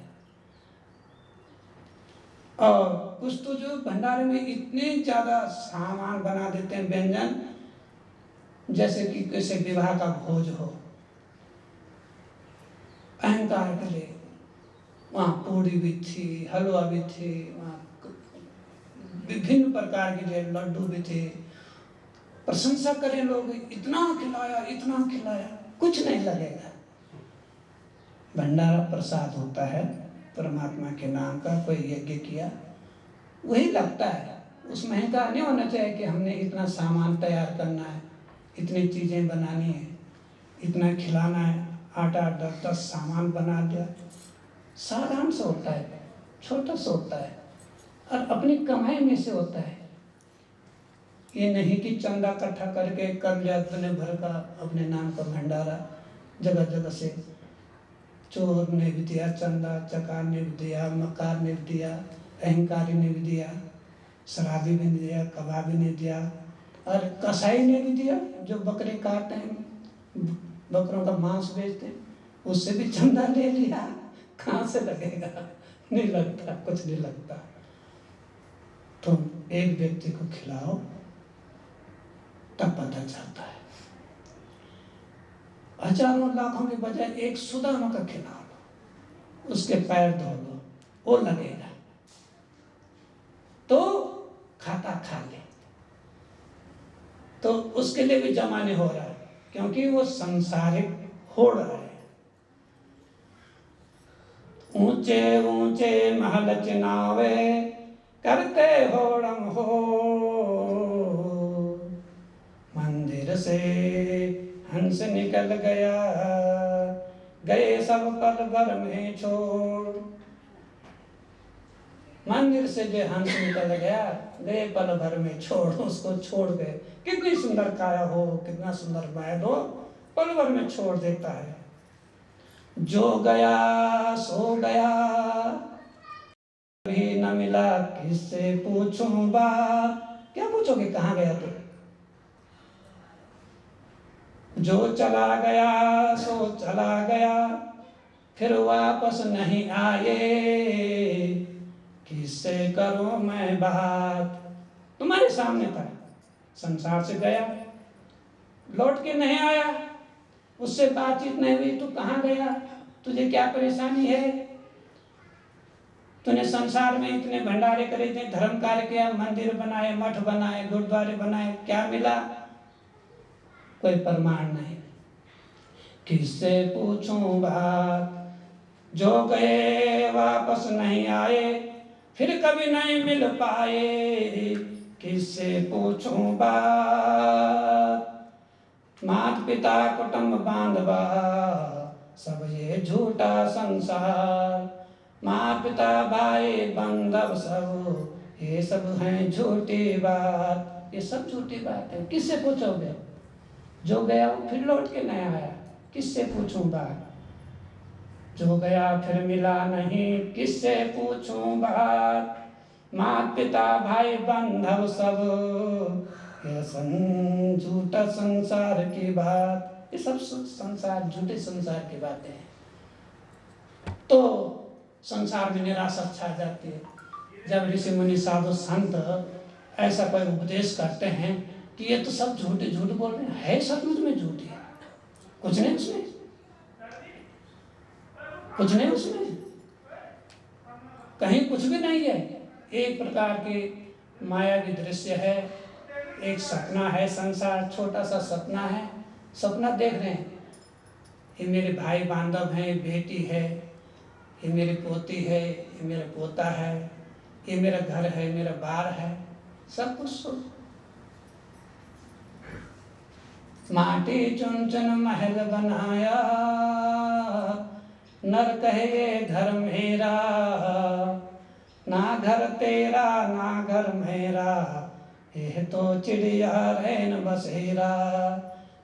और कुछ तो जो भंडारे में इतने ज्यादा सामान बना देते हैं, व्यंजन, जैसे कि किसी विवाह का भोज हो, अहंकार के लिए। वहाँ पूड़ी भी थी, हलवा भी थी, वहाँ विभिन्न प्रकार के लिए लड्डू भी थे। प्रशंसा करें लोग, इतना खिलाया, इतना खिलाया, कुछ नहीं लगेगा। भंडारा प्रसाद होता है परमात्मा के नाम का, कोई यज्ञ किया, वही लगता है। उसमें अहंकार नहीं होना चाहिए कि हमने इतना सामान तैयार करना है, इतनी चीज़ें बनानी है, इतना खिलाना है, 8-8, 10-10 सामान बना दिया। साधारण से होता है, छोटा सा होता है, और अपनी कमाई में से होता है। ये नहीं कि चंदा इकट्ठा करके कर लिया अपने भर का, अपने नाम का भंडारा। जगह जगह से चोर ने भी दिया चंदा, चकार ने भी दिया, मकार ने भी दिया, अहंकारी ने भी दिया, शराबी ने भी दिया, कबाबी ने दिया, और कसाई ने भी दिया, जो बकरे काटते हैं, बकरों का मांस बेचते हैं, उससे भी चंदा ले लिया। कहाँ से लगेगा? नहीं लगता, कुछ नहीं लगता। तुम एक व्यक्ति को खिलाओ तब पता चलता है। हजारों लाखों के बजाय एक सुदामा का खिला लो, उसके पैर धो लो, वो लगेगा तो खाता खा ले। तो उसके लिए भी जमाने हो रहा है, क्योंकि वो संसारिक हो रहा है। ऊंचे ऊंचे महल चिनावे करते होड़म हो, मंदिर से हंस निकल गया, गए सब पल भर में छोड़। मंदिर से जो हंस निकल गया, गए पल भर में छोड़, उसको छोड़ गए। कितनी सुंदर काया हो, कितना सुंदर महल हो, पल भर में छोड़ देता है। जो गया सो गया, भी न मिला किससे पूछूं बात। क्या पूछोगे, कहाँ गया तू? जो चला गया सो चला गया, फिर वापस नहीं आए, किससे करूं मैं बात। तुम्हारे सामने था, संसार से गया, लौट के नहीं आया, उससे बातचीत नहीं हुई, तू कहाँ गया? तुझे क्या परेशानी है? तूने संसार में इतने भंडारे करे, इतने धर्म कार्य किया, मंदिर बनाए, मठ बनाए, गुरुद्वारे बनाए, क्या मिला? कोई प्रमाण नहीं। किससे पूछूं बात, जो गए वापस नहीं आए, फिर कभी नहीं मिल पाए, किससे पूछूं बात। माता पिता कुटुंब बांधवा, सब ये झूठा संसार। माता पिता भाई बंधव सब, ये सब है झूठी बात। ये सब झूठी बात है। किससे पूछोगे? जो गया वो फिर लौट के नहीं आया, किससे पूछूं बात। जो गया फिर मिला नहीं, किससे पूछूं बात। माता पिता भाई बंधव सब, ये झूठा संसार की बात। ये सब संसार, झूठे संसार की बातें हैं। तो संसार में निराशा छा जाती है। जब ऋषि मुनि साधु संत ऐसा कोई उपदेश करते हैं कि ये तो सब झूठे झूठ बोल रहे हैं, है सचमुच में झूठ है, कुछ नहीं उसमें, कुछ नहीं उसमें, कहीं कुछ भी नहीं है। एक प्रकार की माया की दृश्य है, एक सपना है, संसार छोटा सा सपना है। सपना देख रहे हैं, ये मेरे भाई बांधव हैं, बेटी है, ये मेरी पोती है, ये मेरा पोता है, ये मेरा घर है, मेरा बार है, सब कुछ। माटी चुन चुन महल बनाया, नर कहे घर मेरा, ना घर तेरा ना घर मेरा, यह तो चिड़िया रैन बसेरा।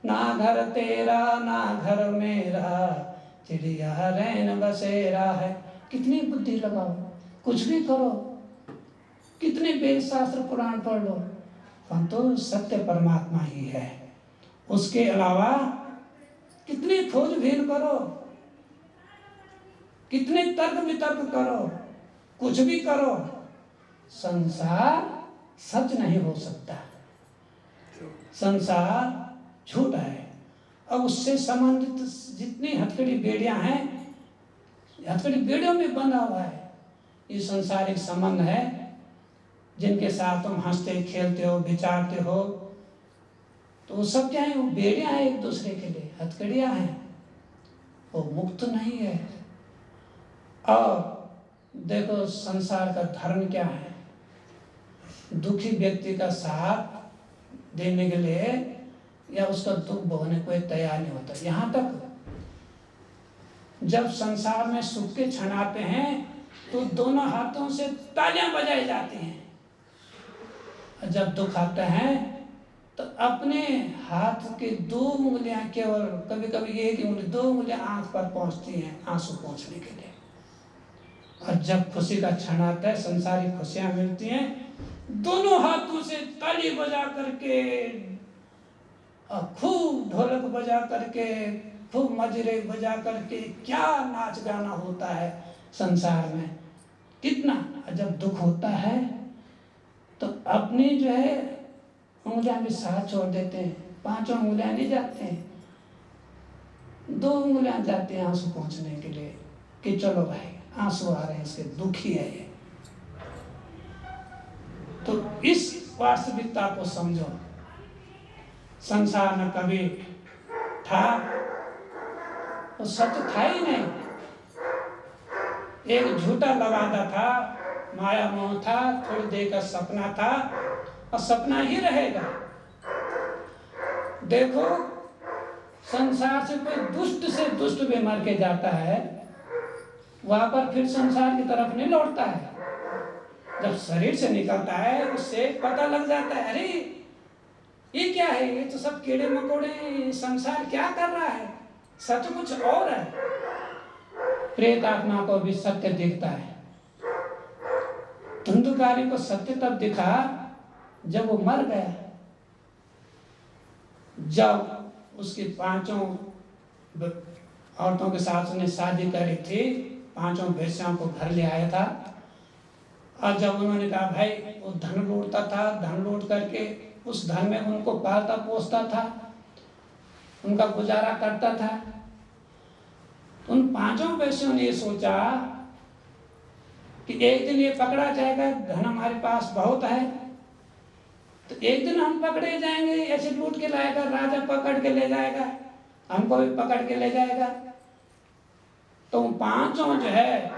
ना घर तेरा ना घर मेरा, चिड़िया रैन बसेरा है। कितनी बुद्धि लगाओ, कुछ भी करो, कितने वेद शास्त्र पुराण पढ़ लो, परंतु सत्य परमात्मा ही है। उसके अलावा कितनी खोजबीन करो, कितने तर्क वितर्क करो, कुछ भी करो, संसार सच नहीं हो सकता। संसार झूठ है। अब उससे संबंधित जितनी हथकड़ी बेड़ियां हैं, हथकड़ी बेड़ियों में बंधा हुआ है ये संसारिक संबंध है, जिनके साथ तुम हंसते खेलते हो, विचारते हो, तो वो सब क्या है? वो बेड़ियां हैं एक दूसरे के लिए, हथकड़ियां हैं, वो मुक्त नहीं है। और देखो संसार का धर्म क्या है? दुखी व्यक्ति का साथ देने के लिए या उसका दुख भोगने को तैयार नहीं होता। यहाँ तक जब संसार में सुख के क्षण आते हैं तो दोनों हाथों से तालियां बजाई जाती हैं, और जब दुख आता है तो अपने हाथ के 2 उंगलियां केवल, कभी कभी एक ही उंगली, 2 उंगलियां आंख पर पहुंचती हैं आंसू पहुंचने के लिए। और जब खुशी का क्षण आता है, संसारी खुशियां मिलती हैं, दोनों हाथों से ताली बजा करके और खूब ढोलक बजा करके, खूब मजरे बजा करके क्या नाच गाना होता है संसार में, कितना। जब दुख होता है तो अपनी जो है उंगलियां भी साथ छोड़ देते हैं, 5 उंगलियां नहीं जाते हैं, 2 उंगलियां जाते हैं आंसू पहुंचने के लिए कि चलो भाई आंसू आ रहे हैं, इसके दुखी है ये। तो इस वास्तविकता को समझो। संसार में कभी था तो सच था ही नहीं, एक झूठा लवादा था, माया मोह था, थोड़ी देर का सपना था और सपना ही रहेगा। देखो संसार से कोई दुष्ट से दुष्ट भी मर के जाता है, वहां पर फिर संसार की तरफ नहीं लौटता है। जब शरीर से निकलता है उससे पता लग जाता है, अरे ये क्या है, ये तो सब कीड़े मकोड़े, संसार क्या कर रहा है, सच कुछ और है। प्रेत आत्मा को भी सत्य दिखता है। धुंधुकारी को सत्य तब दिखा जब वो मर गया, जब उसकी 5 औरतों के साथ उसने शादी करी थी, 5 वेश्याओं को घर ले आया था। और जब उन्होंने कहा भाई वो धन लूटता था, धन लूट करके उस धन में उनको पालता पोसता था, उनका गुजारा करता था। उन 5 वेश्याओं ने ये सोचा कि एक दिन ये पकड़ा जाएगा, धन हमारे पास बहुत है, तो एक दिन हम पकड़े जाएंगे, ऐसे लूट के लाएगा, राजा पकड़ के ले जाएगा, हमको भी पकड़ के ले जाएगा। तो 5 जो है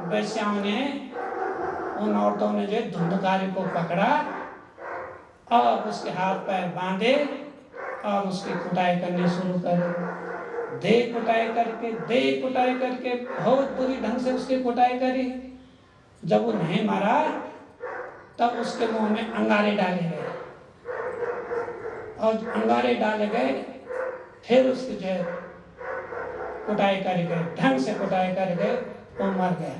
वेश्याओं ने, उन औरतों ने जो धुंधकारी को पकड़ा और उसके हाथ पैर बांधे और उसकी कुटाई करनी शुरू कर दे कुटाई करके बहुत बुरी ढंग से उसकी कुटाई करी। जब वो नहीं मारा तब उसके मुंह में अंगारे डाले गए, और अंगारे डाले गए, फिर उसकी जो कुटाई कर गए, ढंग से कुटाई कर गए, वो मर गया।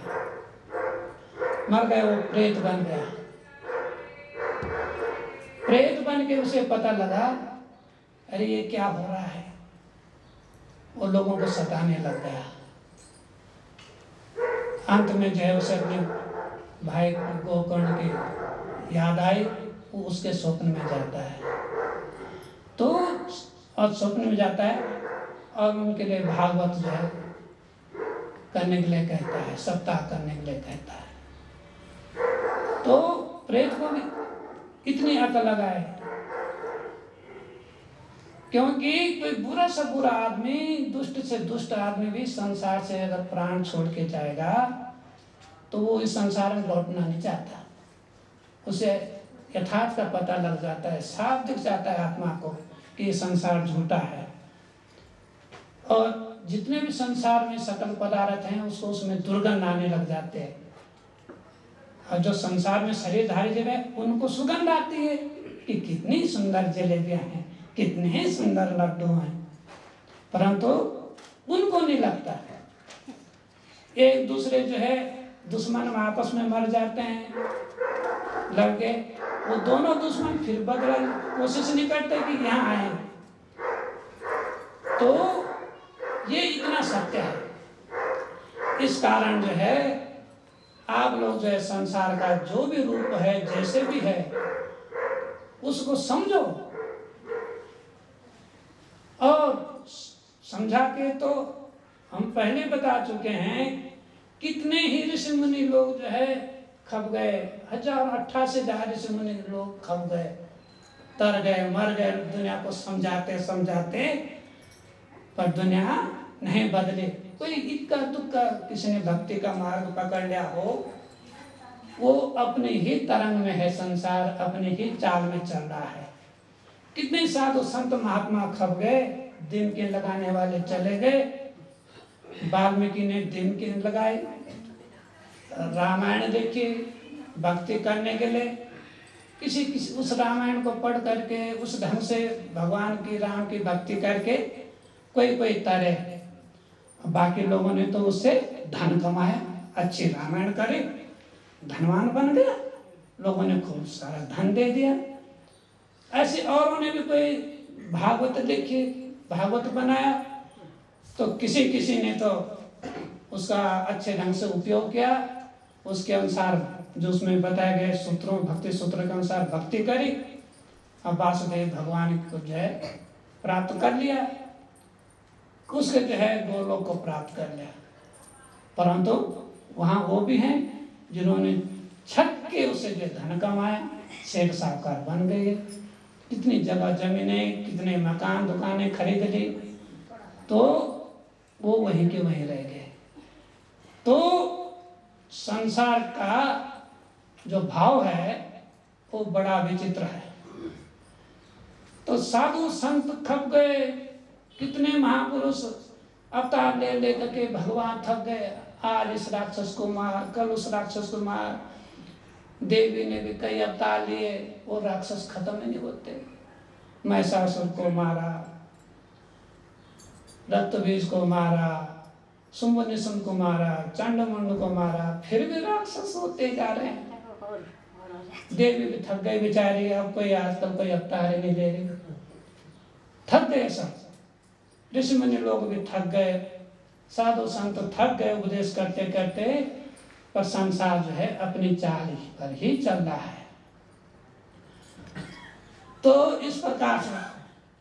वो प्रेत बन गया। प्रेत बन के उसे पता लगा, अरे ये क्या हो रहा है, वो लोगों को सताने लग गया। अंत में जो है उसे अपने भाई गोकर्ण की याद आई, वो उसके स्वप्न में जाता है। तो और स्वप्न में जाता है और उनके लिए भागवत जो है करने के लिए कहता है, सप्ताह करने के लिए कहता है। तो प्रेत को भी इतनी अकल लगाए, क्योंकि कोई बुरा से बुरा आदमी, दुष्ट से दुष्ट आदमी भी संसार से अगर प्राण छोड़ के जाएगा तो वो इस संसार में लौटना नहीं चाहता। उसे यथार्थ का पता लग जाता है, साफ दिख जाता है आत्मा को कि ये संसार झूठा है। और जितने भी संसार में सकल पदार्थ हैं उसको उसमें दुर्गंध आने लग जाते हैं, और जो संसार में शरीरधारी जीव है उनको सुगंध आती है कि कितनी सुंदर जलेबियां हैं, कितने सुंदर लड्डू हैं, परंतु उनको नहीं लगता है। एक दूसरे जो है दुश्मन आपस में मर जाते हैं लड़के, वो दोनों दुश्मन फिर बदला कोशिश नहीं करते कि यहाँ आए। तो ये इतना सत्य है। इस कारण जो है आप लोग जो है संसार का जो भी रूप है, जैसे भी है, उसको समझो। और समझा के तो हम पहले बता चुके हैं, कितने ही ऋषि मुनि लोग जो है खप गए, 1088 से ज्यादा ऋषि मुनि लोग खप गए, तर गए, मर गए, दुनिया को समझाते समझाते, पर दुनिया नहीं बदले। कोई इक्का दुक्का किसी ने भक्ति का मार्ग पकड़ लिया हो, वो अपने ही तरंग में है, संसार अपने ही चाल में चल रहा है। कितने साधु संत महात्मा खप गए, दिन के लगाने वाले चले गए। वाल्मीकि ने दिन के लगाए, रामायण देखिए भक्ति करने के लिए, किसी उस रामायण को पढ़ करके उस ढंग से भगवान की, राम की भक्ति करके कोई तरे। बाकी लोगों ने तो उससे धन कमाया, अच्छी रामायण करे, धनवान बन गया, लोगों ने खूब सारा धन दे दिया। ऐसे औरों ने भी कोई भागवत देखी, भागवत बनाया, तो किसी ने तो उसका अच्छे ढंग से उपयोग किया, उसके अनुसार जो उसमें बताए गए सूत्रों, भक्ति सूत्र के अनुसार भक्ति करी, और वासुदेव भगवान को जो है प्राप्त कर लिया, उसके जो है गोलोक को प्राप्त कर लिया। परंतु वहाँ वो भी हैं जिन्होंने छक के उसे जो धन कमाया, सेठ साहूकार बन गए, कितनी जगह जमीनें, कितने मकान दुकानें खरीद ली, तो वो वहीं के वहीं रह गए। तो संसार का जो भाव है वो बड़ा विचित्र है। तो साधु संत खप गए, कितने महापुरुष अवतार ले लेकर के भगवान थक गए, आज इस राक्षस को मार, कल उस राक्षस को मार, देवी ने भी कई अवतार लिए, वो राक्षस खत्म ही नहीं होते। महिषासुर को मारा, रक्तबीज को मारा, शुंभ निशुंभ को मारा, चंडमुंड को मारा, फिर भी राक्षस होते जा रहे हैं। देवी भी थक गई बेचारी, अब कोई आजकल कोई अवतार ही नहीं ले रही, थक गए सब। ऋषि मुनि लोग भी थक गए, साधु संत थक गए उपदेश करते करते, पर संसार जो है अपनी चाल पर ही चल रहा है। तो इस प्रकार से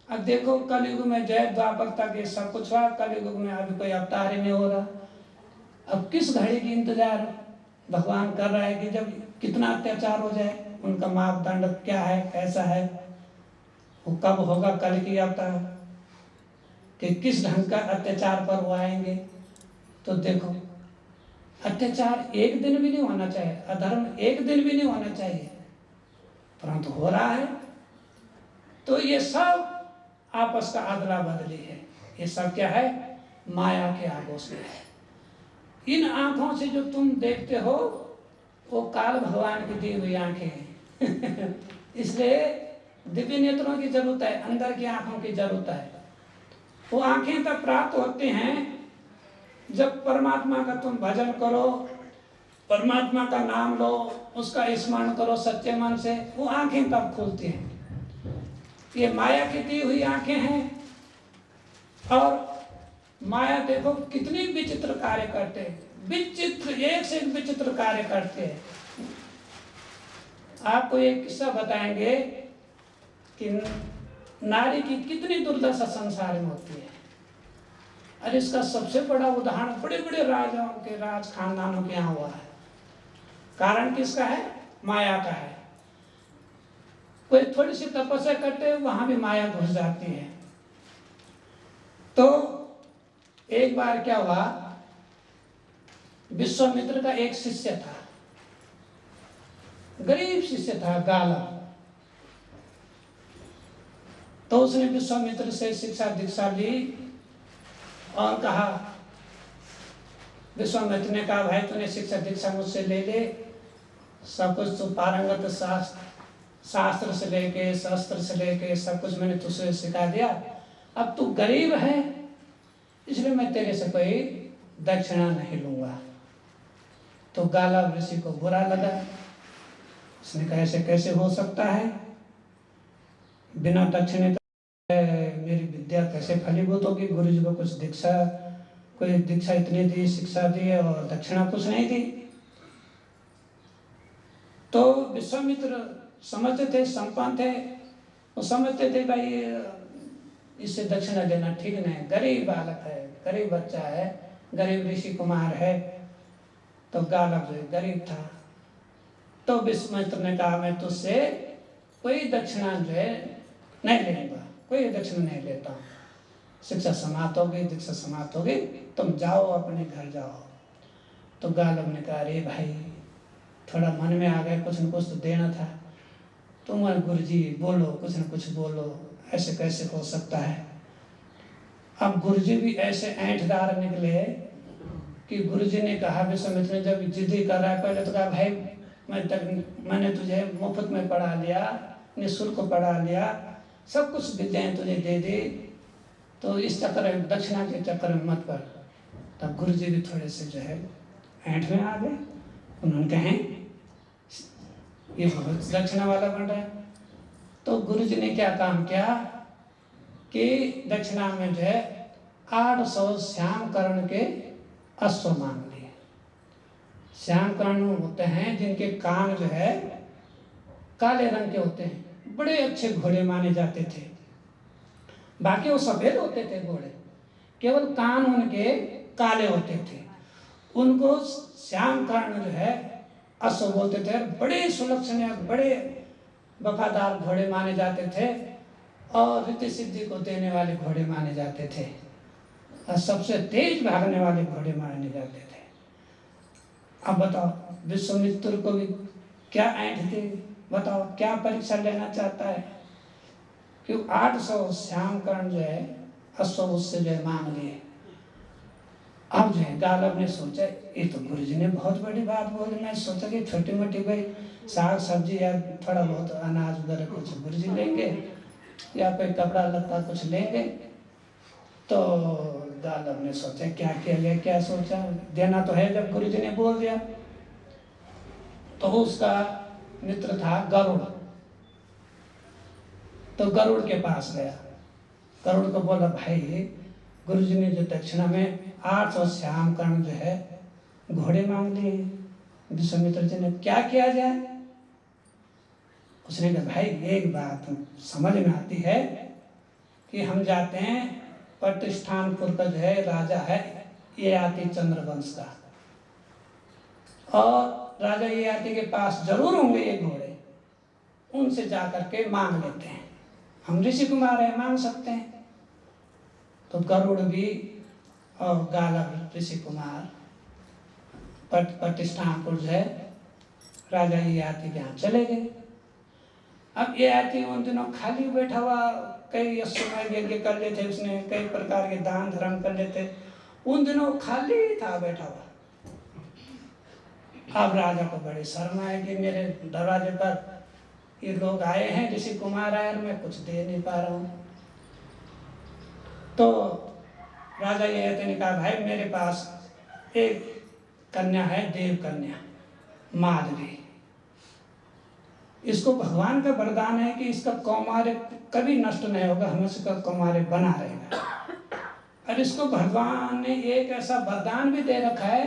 अब देखो, कलयुग में जय द्वापर तक ये सब कुछ हुआ, कलयुग में अभी कोई अवतार ही नहीं हो रहा। अब किस घड़ी की इंतजार भगवान कर रहा है कि जब कितना अत्याचार हो जाए, उनका मापदंड क्या है, कैसा है, वो कब होगा कल की अवतार, कि किस ढंग का अत्याचार पर वो आएंगे। तो देखो, अत्याचार एक दिन भी नहीं होना चाहिए, अधर्म एक दिन भी नहीं होना चाहिए, परंतु हो रहा है। तो ये सब आपस का अदला बदली है। ये सब क्या है? माया के आगोश में है। इन आंखों से जो तुम देखते हो वो काल भगवान की दी हुई आंखें हैं। इसलिए दिव्य नेत्रों की जरूरत है, अंदर की आंखों की जरूरत है। वो आंखें तब प्राप्त होती हैं जब परमात्मा का तुम भजन करो, परमात्मा का नाम लो, उसका स्मरण करो सच्चे मन से, वो आंखें तब खुलती हैं। ये माया की दी हुई आंखें हैं, और माया देखो कितनी विचित्र कार्य करते हैं, विचित्र, एक से एक विचित्र कार्य करते हैं। आपको एक किस्सा बताएंगे कि नारी की कितनी दुर्दशा संसार में होती है। और इसका सबसे बड़ा उदाहरण बड़े बड़े राजाओं के, राज खानदानों के यहाँ हुआ है। कारण किसका है? माया का है। कोई थोड़ी सी तपस्या करते हैं, वहां भी माया घुस जाती है। तो एक बार क्या हुआ, विश्वामित्र का एक शिष्य था, गरीब शिष्य था, गालव। तो उसने विश्वामित्र से शिक्षा दीक्षा ली और कहा, विश्वामित्र ने कहा, भाई तूने शिक्षा दीक्षा मुझसे ले ले, सब कुछ तो पारंगत शास्त्र से लेके शस्त्र से लेके सब कुछ मैंने तुझसे सिखा दिया, अब तू गरीब है इसलिए मैं तेरे से कोई दक्षिणा नहीं लूंगा। तो गालव ऋषि को बुरा लगा, उसने कहा ऐसे कैसे हो सकता है, बिना दक्षिणे मेरी विद्या कैसे फलीभूत होगी, गुरु जी को कुछ दीक्षा, कोई दीक्षा इतनी दी, शिक्षा दी और दक्षिणा कुछ नहीं दी। तो विश्वामित्र समझते थे, संपन्न थे, वो समझते थे भाई इससे दक्षिणा देना ठीक नहीं, गरीब बालक है, गरीब बच्चा है, गरीब ऋषि कुमार है। तो गालव जो गरीब था, तो विश्वामित्र ने कहा मैं तुझसे कोई दक्षिणा जो है नहीं लेगा, कोई दक्षिणा नहीं लेता हूँ, शिक्षा समाप्त हो गई, दीक्षा समाप्त हो गई, तुम जाओ अपने घर जाओ। तो गालव ने कहा अरे भाई थोड़ा मन में आ गया, कुछ न कुछ तो देना था, तुम गुरुजी बोलो, कुछ न कुछ बोलो, ऐसे कैसे हो सकता है। अब गुरुजी भी ऐसे ऐंठदार निकले कि गुरुजी ने कहा, विश्वामित्र ने जब जिद्दी कर रहा है, पहले तो कहा भाई मैंने तुझे मुफ्त में पढ़ा लिया, निःशुल्क पढ़ा लिया, सब कुछ विद्याएं तुझे दे दी, तो इस चक्कर में, दक्षिणा के चक्कर में मत पड़। तब गुरुजी भी थोड़े से जो है ऐंठ में आ गए, उन्होंने कहें ये बहुत दक्षिणा वाला बन रहा है। तो गुरुजी ने क्या काम किया कि दक्षिणा में जो है 800 श्याम कर्ण के अश्व मांग लिए। श्याम कर्ण होते हैं जिनके कान जो है काले रंग के होते हैं, बड़े अच्छे घोड़े माने जाते थे, बाकी वो सफेद होते थे घोड़े, केवल कान उनके काले होते थे, उनको श्याम कर्ण जो है अश्व बोलते थे। बड़े सुलक्षणीय, बड़े वफादार घोड़े माने जाते थे और रिद्धि सिद्धि को देने वाले घोड़े माने जाते थे, और सबसे तेज भागने वाले घोड़े माने जाते थे। अब बताओ विश्वामित्र को भी क्या ऐंठ थी, बताओ क्या परीक्षा लेना चाहता है कि 800 श्याम कर्ण जो है अश्व उससे जो है मांग लिए। अब जो है गालब ने सोचा ये तो गुरुजी ने बहुत बड़ी बात बोली, मैं सोचा कि छोटी मोटी कोई साग सब्जी या थोड़ा बहुत अनाज वगैरह कुछ गुरुजी लेंगे या कोई कपड़ा लत्ता कुछ लेंगे। तो गालब ने सोचा क्या किया जाए, क्या सोचा, देना तो है जब गुरुजी ने बोल दिया। तो उसका मित्र था गरुड़, तो गरुड़ के पास गया। गरुड़ को बोला भाई गुरुजी ने जो दक्षिणा में 800 श्याम कर्ण जो है घोड़े मांग लिए, विश्वामित्र जी ने क्या किया जाए। उसने कहा भाई एक बात समझ में आती है कि हम जाते हैं प्रतिष्ठानपुर का जो है राजा है ययाति चंद्रवंश का, और राजा ययाति के पास जरूर होंगे ये घोड़े, उनसे जाकर के मांग लेते हैं, हम ऋषि कुमार हैं मांग सकते हैं। तो गरुड़ भी और गालब ऋषि कुमार प्रतिष्ठानपुर जो है राजा ययाति के यहाँ चले गए। अब ययाति उन दिनों खाली बैठा हुआ, कई अश्वमेध यज्ञ कर लेते उसने, कई प्रकार के दान धर्म कर लेते, उन दिनों खाली था बैठा हुआ। अब राजा को बड़ी शर्म आए कि मेरे दरवाजे पर ये लोग आए हैं, ऋषि कुमार आए और मैं कुछ दे नहीं पा रहा हूँ। तो राजा ययाति ने कहा भाई मेरे पास एक कन्या है, देव कन्या माधवी, इसको भगवान का वरदान है कि इसका कौमार्य कभी नष्ट नहीं होगा, हमेशा का कौमार्य बना रहेगा। और इसको भगवान ने एक ऐसा वरदान भी दे रखा है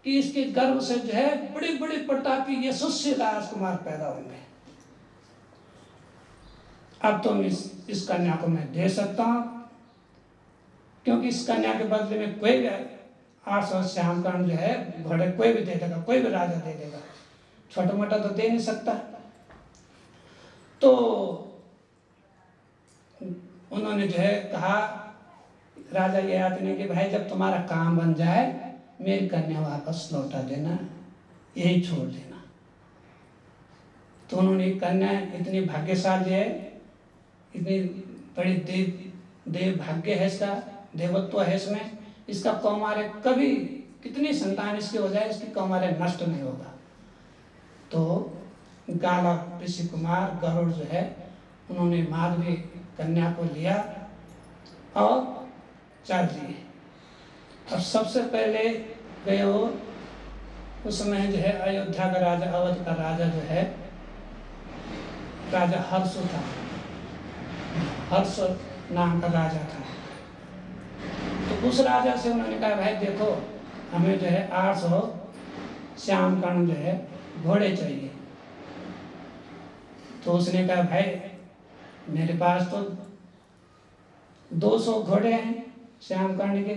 कि इसके गर्भ से जो है बड़ी बड़ी प्रतापी यशस्वी राजकुमार पैदा होंगे। अब तो इस कन्या को मैं दे सकता हूँ, क्योंकि इस कन्या के बदले में कोई भी 800 श्याम कर्ण जो है घोड़े कोई भी दे देगा, कोई भी राजा दे देगा, छोटा मोटा तो दे नहीं सकता। तो उन्होंने जो है कहा राजा ययाति ने कि भाई जब तुम्हारा काम बन जाए मेरी कन्या वापस लौटा देना, यही छोड़ देना। तो उन्होंने कन्या इतनी भाग्यशाली है, इतनी बड़ी देव भाग्य है इसका, देवत्व है इसमें, इसका कौमार्य कभी कितनी संतान इसकी हो जाए इसकी कौमार्य नष्ट नहीं होगा। तो गालब ऋषि कुमार गरुड़ जो है उन्होंने माधवी कन्या को लिया और चल दिए। अब सबसे पहले गए वो, उस समय जो है अयोध्या का राजा, अवध का राजा जो है राजा हर्ष था, हर्ष नाम का राजा था। तो उस राजा से उन्होंने कहा भाई देखो हमें जो है 800 श्याम कर्ण जो है घोड़े चाहिए। तो उसने कहा भाई मेरे पास तो 200 घोड़े हैं श्याम कर्ण के,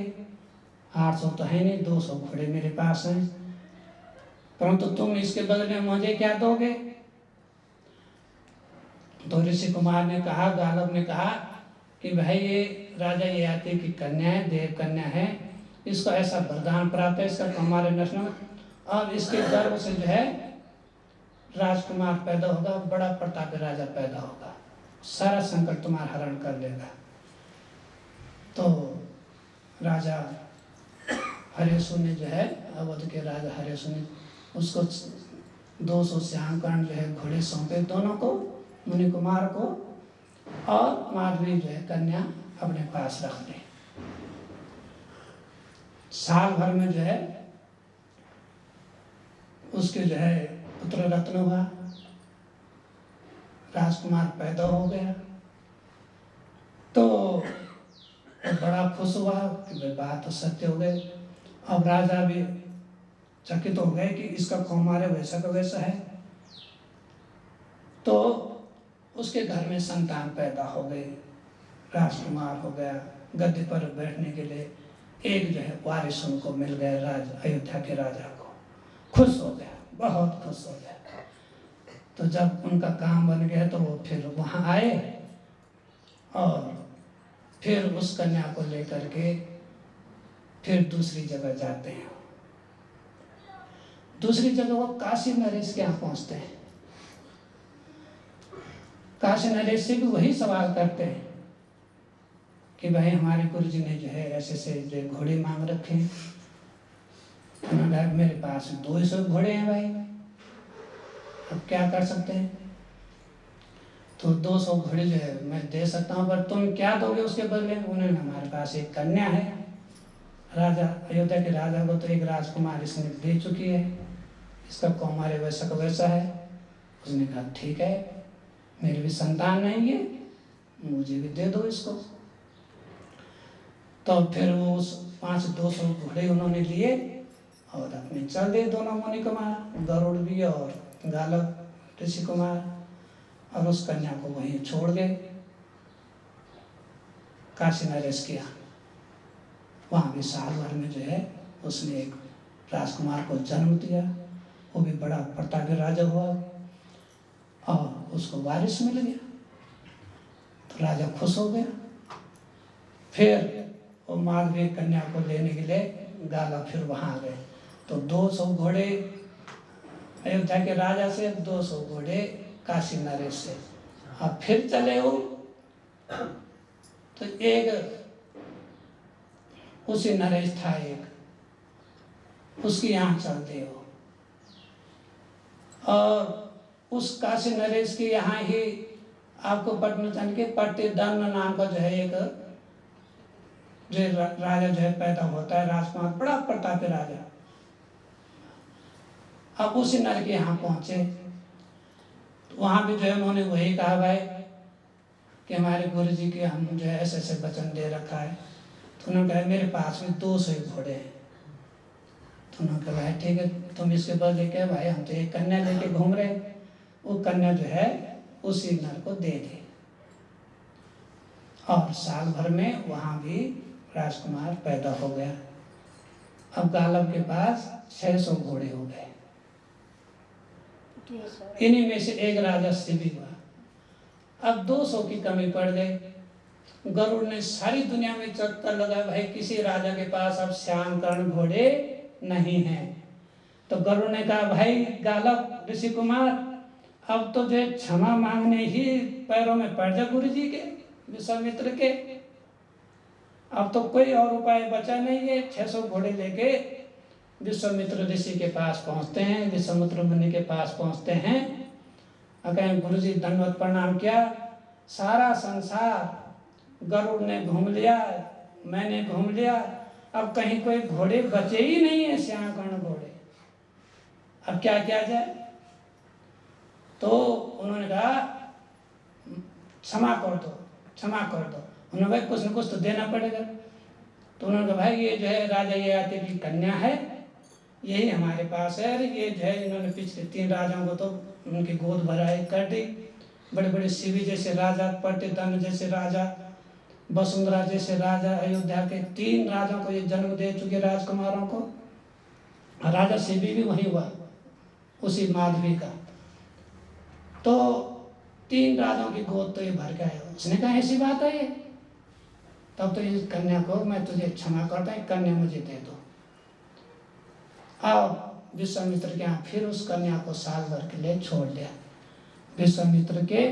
800 तो है नहीं, 200 घोड़े मेरे पास हैं, परंतु तुम इसके बदले में मुझे क्या दोगे। तो ऋषि कुमार ने कहा, गालब ने कहा कि भाई ये राजा ययाति की कन्या है, देव कन्या है, इसको ऐसा वरदान प्राप्त है, इसका हमारे नस्ल अब इसके गर्भ से जो है राजकुमार पैदा होगा, बड़ा प्रतापी राजा पैदा होगा, सारा संकट तुम्हारा हरण कर लेगा। तो राजा हर्षु ने जो है, अवध के राजा हर्षु ने उसको 200 श्याम कर्ण जो है घोड़े सौंपे दोनों को, मुनि कुमार को, और माधवी जो है कन्या अपने पास रख ली। साल भर में जो है उसके जो है पुत्र रत्न हुआ, राजकुमार पैदा हो गया। तो बड़ा खुश हुआ कि बात तो सत्य हो गई। अब राजा भी चकित हो गए कि इसका कौमार्य वैसा का वैसा है। तो उसके घर में संतान पैदा हो गई, राजकुमार हो गया, गद्दी पर बैठने के लिए एक जो है वारिस उनको मिल गया, राज अयोध्या के राजा को। खुश हो गया, बहुत खुश हो गया। तो जब उनका काम बन गया तो वो फिर वहाँ आए और फिर उस कन्या को लेकर के फिर दूसरी जगह जाते हैं। दूसरी जगह वो काशी नरेश के यहाँ पहुँचते हैं। काशी नरेश से भी वही सवाल करते हैं कि भाई हमारे गुरुजी ने जो है ऐसे से जो घोड़े मांग रखे हैं, उन्होंने कहा मेरे पास 200 घोड़े हैं भाई, अब क्या कर सकते हैं। तो 200 घोड़े जो है मैं दे सकता हूँ, पर तुम क्या दोगे उसके बदले। उन्होंने, हमारे पास एक कन्या है, राजा अयोध्या के राजा को तो एक राजकुमार इसने दे चुकी है, इसका कौमार्य वैसा का वैसा है। उसने कहा ठीक है, मेरी भी संतान नहीं है, मुझे भी दे दो इसको। तो फिर वो उस 200 घोड़े उन्होंने लिए और अपने चल दिए दोनों मुनि कुमार, गरुड़ भी और गालव ऋषि कुमार, और उस कन्या को वहीं छोड़ गए काशी नरेश किया। वहाँ भी साल भर में जो है उसने एक राजकुमार को जन्म दिया, वो भी बड़ा प्रतापी राजा हुआ और उसको वारिस मिल गया, तो राजा खुश हो गया। फिर वो मालवीय कन्या को लेने के लिए गाला फिर वहाँ आ गए, तो 200 घोड़े अयोध्या के राजा से, 200 घोड़े काशी नरेश से, अब फिर चले वो। तो एक उसी नरेश था एक, उसकी यहाँ चल दे वो, और उस काशी नरेश के यहाँ ही आपको पटना के पट्टीदन्न नाम का जो है एक जो राजा जो है पैदा होता है, राजकुमार, बड़ा प्रतापी राजा। अब उसी नर के यहाँ पहुँचे, तो वहाँ भी जो है उन्होंने वही कहा भाई कि हमारे गुरु जी के हम जो है ऐसे ऐसे वचन दे रखा है। तो उन्होंने कहा मेरे पास में 200 घोड़े हैं। तो उन्होंने कहा भाई ठीक है, तुम इसके बदले क्या भाई, हम तो एक कन्या लेके घूम रहे, वो कन्या जो है उसी नर को दे दे। और साल भर में वहाँ भी राजकुमार पैदा हो गया। अब गालव के पास 600 घोड़े हो गए, इन्हीं में से एक राजा से भी हुआ। अब 200 की कमी पड़ गई। गरुड़ ने सारी दुनिया में चक्कर लगाया, भाई किसी राजा के पास अब श्याम कर्ण घोड़े नहीं हैं। तो गरुड़ ने कहा भाई गालव ऋषि कुमार, अब तो जो क्षमा मांगने ही पैरों में पड़ जा गुरु जी के, विश्वामित्र के, अब तो कोई और उपाय बचा नहीं है। 600 घोड़े लेके विश्वामित्र ऋषि के पास पहुंचते हैं, विश्वामित्र मुनि के पास पहुंचते हैं, कहें गुरु जी दंडवत प्रणाम किया, सारा संसार गरुड़ ने घूम लिया, मैंने घूम लिया, अब कहीं कोई घोड़े बचे ही नहीं है, श्याम कर्ण घोड़े, अब क्या किया जाए। तो उन्होंने कहा क्षमा कर दो, क्षमा कर दो। उन्होंने भाई कुछ न कुछ तो देना पड़ेगा। तो उन्होंने कहा भाई ये जो है राजा ययाति की कन्या है, यही हमारे पास है, ये जो है इन्होंने पिछले 3 राजाओं को तो उनकी गोद भराई कर दी, बड़े बड़े शिवी जैसे राजा, पट्टीदन्न जैसे राजा, वसुंधरा जैसे राजा, अयोध्या के 3 राजाओं को ये जन्म दे चुके राजकुमारों को। राजा शिवी भी वही हुआ, उसी माधवी का। तो 3 राजाओं की गोद तो ये भर के आए। उसने कहा ऐसी बात है ये, तब तो इस कन्या को मैं तुझे क्षमा करता हूँ, कन्या मुझे दे दो। अब विश्वामित्र के यहाँ फिर उस कन्या को साल भर के लिए छोड़ दिया। विश्वामित्र के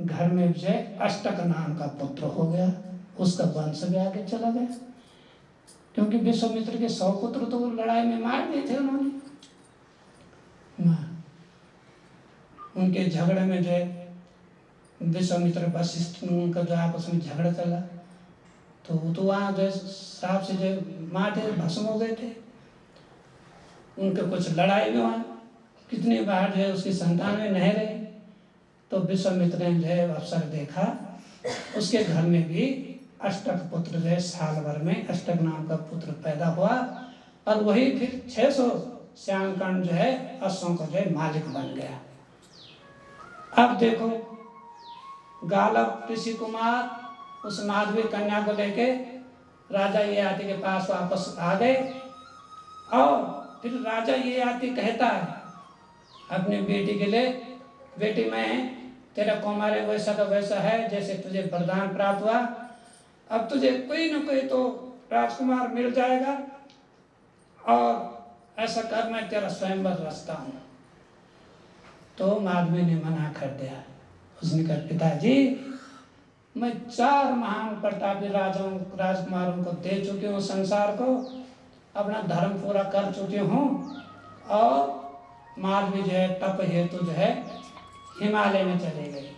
घर में जो अष्टक नाम का पुत्र हो गया, उसका वंश भी आगे चला गया, क्योंकि विश्वामित्र के 100 पुत्र तो लड़ाई में मार दिए थे उन्होंने। उनके झगड़े में जो विश्वामित्र वशिष्ठ उनका जो आपस में झगड़ा चला, तो वहाँ जो साहब से जो मार थे, भस्म हो गए थे। उनके कुछ लड़ाई में वहाँ कितनी बार जो है उसकी संतान में नहीं रहे। तो विश्वामित्र ने जो है अवसर देखा, उसके घर में भी अष्टक पुत्र जो है साल भर में अष्टक नाम का पुत्र पैदा हुआ, और वही फिर 600 श्याम कर्ण जो है अश्वों का जो है मालिक बन गया। अब देखो गालव ऋषि कुमार उस माधवी कन्या को लेके राजा ययाति के पास वापस आ गए, और फिर राजा ययाति कहता है अपनी बेटी के लिए, बेटी मैं तेरा कौमार्य वैसा का वैसा है जैसे तुझे वरदान प्राप्त हुआ, अब तुझे कोई न कोई तो राजकुमार मिल जाएगा, और ऐसा कर मैं तेरा स्वयंवर रचता हूँ। तो माधवी ने मना कर दिया। उसने कहा पिताजी मैं 4 महान प्रतापी राजाओं राजकुमारों को दे चुकी हूँ संसार को, अपना धर्म पूरा कर चुके हों और मालवी जो है तप हेतु जो है हिमालय में चले गए।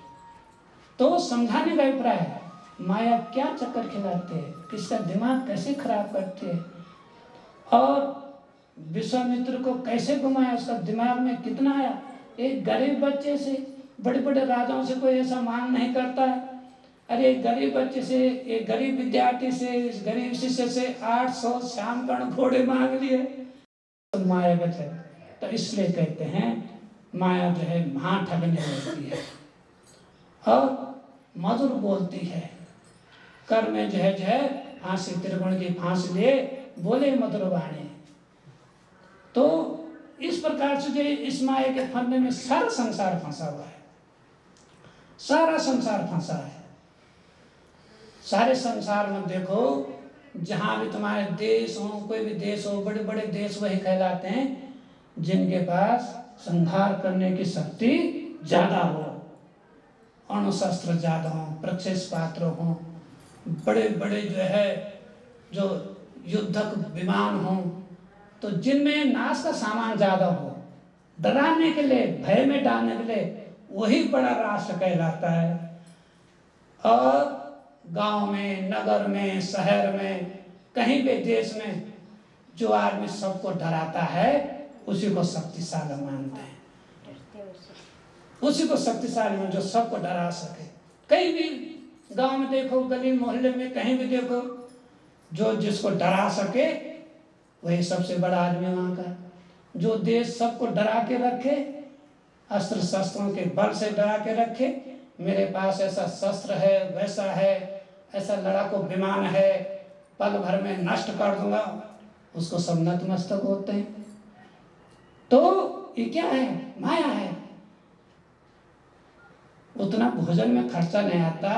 तो समझाने का अभिप्राय है, माया क्या चक्कर खिलाते हैं, किसका दिमाग कैसे खराब करते हैं, और विश्वामित्र को कैसे घुमाया, उसका दिमाग में कितना आया। एक गरीब बच्चे से, बड़े बड़े राजाओं से कोई ऐसा मांग नहीं करता है। अरे एक गरीब बच्चे से, एक गरीब विद्यार्थी से, इस गरीब शिष्य से 800 श्यामकर्ण घोड़े मांग लिए। तो माया बचे। तो इसलिए कहते हैं माया जो है महाठगनी होती है और मधुर बोलती है। कर में जो है फांसी, त्रिगुण की फांसी ले बोले मधुर वाणी। तो इस प्रकार से जो इस माया के फंदे में सारा संसार फंसा हुआ है, सारा संसार फंसा है। सारे संसार में देखो, जहां भी तुम्हारे देश हो, कोई भी देश हो, बड़े बड़े देश वही कहलाते हैं जिनके पास संहार करने की शक्ति ज्यादा हो, अणुशस्त्र ज्यादा हो, प्रक्षेप पात्र हो, बड़े बड़े जो युद्धक विमान हो, तो जिनमें नाश का सामान ज्यादा हो, डराने के लिए, भय में डालने के लिए, वही बड़ा राष्ट्र कहलाता है। और गांव में, नगर में, शहर में, कहीं भी देश में जो आदमी सबको डराता है उसी को शक्तिशाली मानते हैं, उसी को शक्तिशाली में जो सबको डरा सके। कहीं भी गांव में देखो, गली मोहल्ले में कहीं भी देखो, जो जिसको डरा सके वही सबसे बड़ा आदमी वहां का। जो देश सबको डरा के रखे, अस्त्र शस्त्रों के बल से डरा के रखे, मेरे पास ऐसा शस्त्र है, वैसा है, ऐसा लड़ाकू विमान है, पल भर में नष्ट कर दूंगा, उसको सब नतमस्तक होते हैं। तो ये क्या है? माया है। उतना भोजन में खर्चा नहीं आता,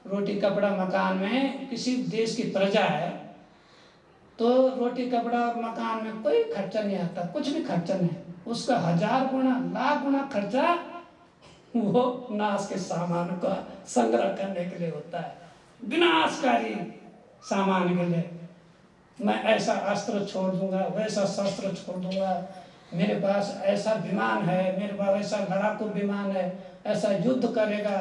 रोटी कपड़ा मकान में, किसी देश की प्रजा है तो रोटी कपड़ा और मकान में कोई खर्चा नहीं आता, कुछ भी खर्चा नहीं। उसका 1000 गुना, लाख गुना खर्चा वो नाश के सामान का संग्रह करने के लिए होता है, विनाशकारी सामान के लिए। मैं ऐसा अस्त्र छोड़ दूंगा, वैसा शस्त्र छोड़ दूंगा, मेरे पास ऐसा विमान है, मेरे पास ऐसा लड़ाकू विमान है, ऐसा युद्ध करेगा,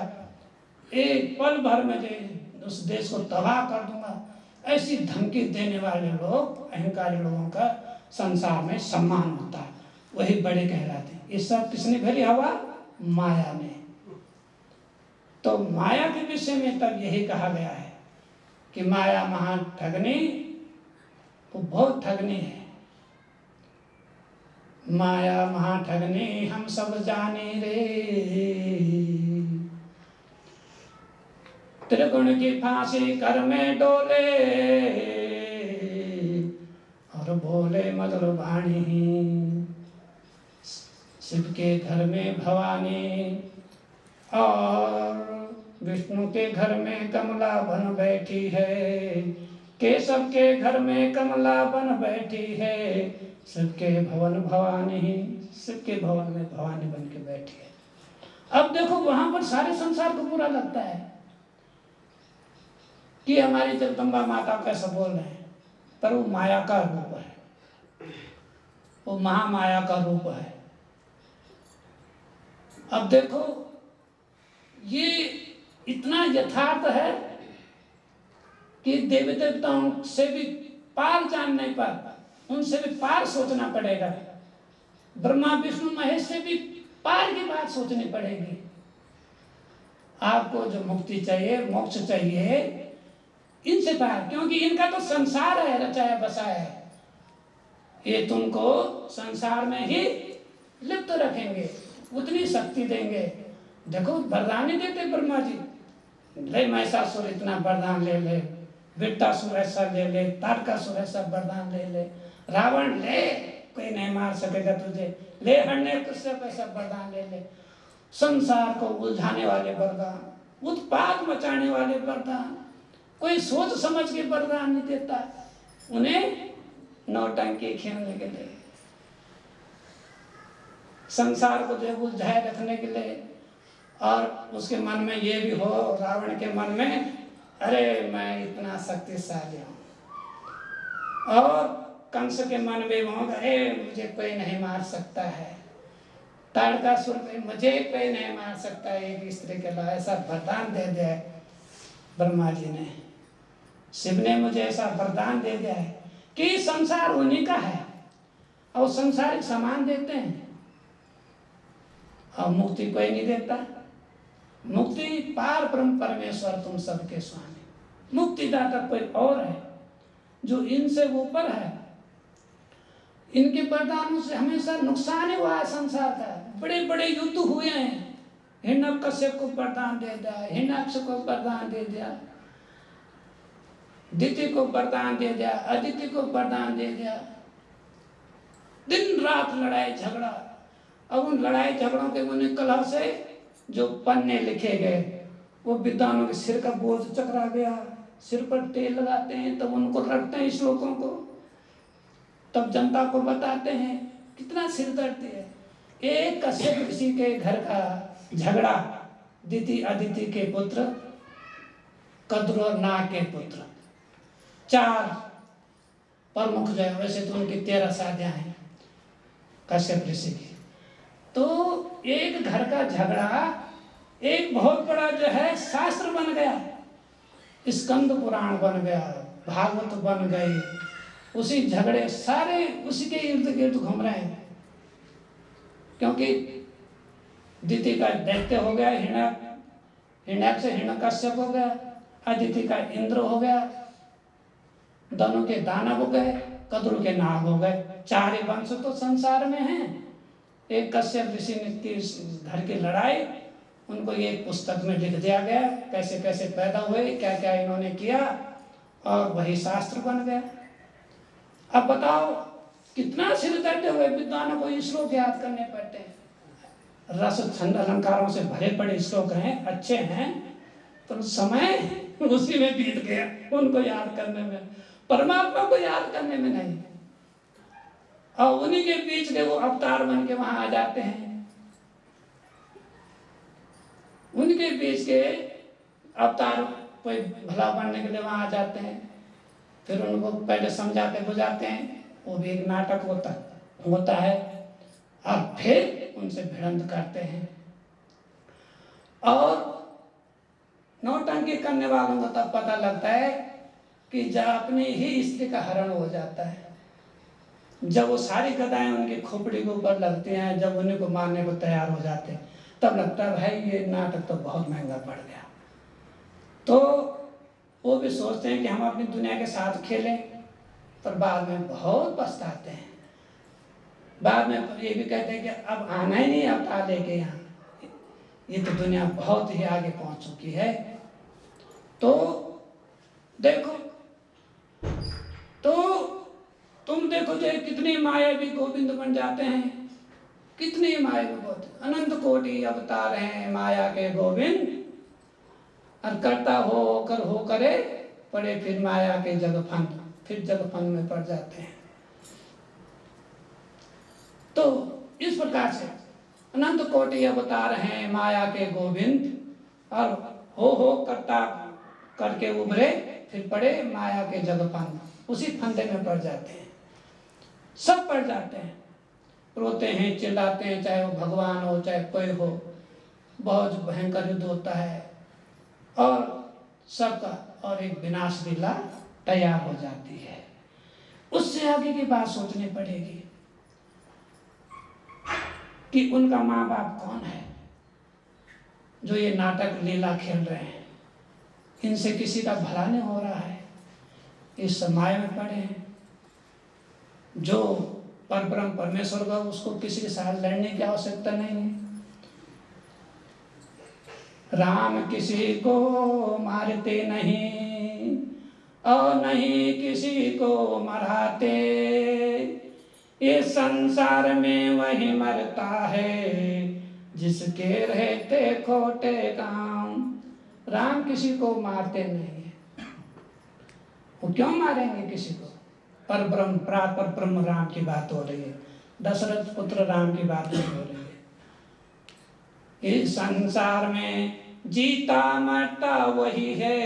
एक पल भर में उस देश को तबाह कर दूंगा। ऐसी धमकी देने वाले लोग, अहंकारी लोगों का संसार में सम्मान होता है, वही बड़े कहलाते हैं। ये सब किसने भरी हवा? माया ने। तो माया के विषय में तब यही कहा गया है कि माया महाठगनी, वो बहुत ठगनी है। माया महाठगनी हम सब जाने रे, त्रिगुण की फांसी कर में डोले, और बोले मधुर वाणी। शिव के घर में भवानी और विष्णु के घर में कमला बन बैठी है, केशव के घर में कमला बन बैठी है, शिव के भवन भवानी, शिव के भवन में भवानी बन के बैठी है। अब देखो वहां पर सारे संसार को बुरा लगता है कि हमारी जगदम्बा माता कैसा बोल रहे हैं, पर वो माया का रूप है, वो महामाया का रूप है। अब देखो ये इतना यथार्थ है कि देवी देवताओं से भी पार जान नहीं पाता, उनसे भी पार सोचना पड़ेगा। ब्रह्मा विष्णु महेश से भी पार की बात सोचनी पड़ेगी। आपको जो मुक्ति चाहिए, मोक्ष चाहिए, इनसे पार, क्योंकि इनका तो संसार है, रचाया बसाया है। ये तुमको संसार में ही लिप्त रखेंगे, उतनी शक्ति देंगे। देखो वरदान ही देते ब्रह्मा जी, ले महिषासुर इतना वरदान ले ले, वृत्तासुर ऐसा ले ले, तारकासुर ऐसा वरदान ले ले, रावण ले, कोई नहीं मार सकेगा तुझे, ले हिरण्यकश्यप ऐसा वरदान ले ले। संसार को उलझाने वाले वरदान, उत्पात मचाने वाले वरदान, कोई सोच समझ के वरदान नहीं देता, उन्हें नौटंकी खेलने के लिए, संसार को जो उलझाए रखने के लिए। और उसके मन में ये भी हो, रावण के मन में, अरे मैं इतना शक्तिशाली हूं, और कंस के मन में होगा, मुझे कोई नहीं मार सकता है। ताड़कासुर में मुझे कोई नहीं मार सकता है, एक स्त्री के अलावा। ऐसा वरदान दे दिया है ब्रह्मा जी ने, शिव ने मुझे ऐसा वरदान दे दिया है कि संसार उन्हीं का है और संसारिक सामान देते हैं और मुक्ति कोई नहीं देता। मुक्ति पार ब्रह्म परमेश्वर तुम सबके स्वामी। मुक्तिदाता कोई और है जो इनसे ऊपर है। इनके वरदानों से हमेशा नुकसान ही हुआ है संसार का। बड़े बड़े युद्ध हुए हैं। हिरण्यकश्यप को वरदान दे दिया, हिरण्याक्ष को वरदान दे दिया, दिति को वरदान दे दिया, अदिति को वरदान दे दिया। दिन रात लड़ाई झगड़ा। अब उन लड़ाई झगड़ों के उन्हें कलह से जो पन्ने लिखे गए वो विद्वानों के सिर का बोझ चकरा गया। सिर पर तेल लगाते हैं, तब उनको रटते हैं श्लोकों को, तब जनता को बताते हैं। कितना सिर दर्द है। एक कश्यप ऋषि के घर का झगड़ा, दिति अदिति के पुत्र, कद्र और नाग के पुत्र, 4 प्रमुख जो है। वैसे तो उनकी 13 शादियां हैं कश्यप ऋषि की। तो एक घर का झगड़ा एक बहुत बड़ा जो है शास्त्र बन गया। स्कंद पुराण बन गया, भागवत बन गई। उसी झगड़े सारे उसी के इर्द गिर्द घूम रहे हैं। क्योंकि दिति का दैत्य हो गया हिरण्याक्ष, हिरण्यकश्यप हो गया, अदिति का इंद्र हो गया, दोनों के दानव हो गए, कद्रु के नाग हो गए। 4 ही वंश तो संसार में हैं। एक कश्यप ऋषि ने घर की लड़ाई, उनको ये पुस्तक में लिख दिया गया कैसे कैसे पैदा हुए, क्या क्या इन्होंने किया, और वही शास्त्र बन गया। अब बताओ कितना सिर दर्द हुए। विद्वानों को श्लोक याद करने पड़ते हैं। रस छंद अलंकारों से भरे पड़े श्लोक हैं, अच्छे हैं, तो समय उसी में बीत गया उनको याद करने में, परमात्मा को याद करने में नहीं। और उन्हीं के बीच के वो अवतार बन के वहां आ जाते हैं। उनके बीच के अवतार कोई भला बनने के लिए वहां आ जाते हैं। फिर उनको पहले समझाते बुझाते हैं, वो भी एक नाटक होता है, और फिर उनसे भिड़ंत करते हैं। और नौटंकी करने वालों को तब पता लगता है कि जब अपनी ही स्त्री का हरण हो जाता है, जब वो सारी गदाएं उनकी खोपड़ी के ऊपर लगती हैं, जब उन्हीं को मारने को तैयार हो जाते हैं, तब लगता है भाई ये नाटक तो बहुत महंगा पड़ गया। तो वो भी सोचते हैं कि हम अपनी दुनिया के साथ खेलें, पर बाद में बहुत पछताते हैं। बाद में ये भी कहते हैं कि अब आना ही नहीं अवतार लेके यहाँ, ये तो दुनिया बहुत ही आगे पहुंच चुकी है। तो देखो, तो तुम देखो जो कितनी मायावी गोविंद बन जाते हैं, कितनी मायावी बहुत अनंत कोटि अवतार हैं माया के गोविंद, और करता हो करे पड़े फिर माया के जगफंद, फिर जगफंद में पड़ जाते हैं। तो इस प्रकार से अनंत कोटि अवतार हैं माया के गोविंद, और हो करता करके उभरे फिर पड़े माया के जगफंद, उसी फंदे में पड़ जाते हैं। सब पड़ जाते हैं, रोते हैं, चिल्लाते हैं, चाहे वो भगवान हो चाहे कोई हो। बहुत भयंकर युद्ध होता है और सबका और एक विनाश लीला तैयार हो जाती है। उससे आगे की बात सोचनी पड़ेगी कि उनका माँ बाप कौन है जो ये नाटक लीला खेल रहे हैं। इनसे किसी का भला नहीं हो रहा है, इस समाय में पड़े हैं। जो परब्रह्म परमेश्वर का, उसको किसी के साथ लड़ने की आवश्यकता नहीं है। राम किसी को मारते नहीं और नहीं किसी को मराते, ये संसार में वही मरता है जिसके रहते खोटे काम। राम किसी को मारते नहीं है। वो क्यों मारेंगे किसी को? पर ब्रह्म राम की बात हो रही है, दशरथ पुत्र राम की बात नहीं हो रही है। इस संसार में जीता मरता वही है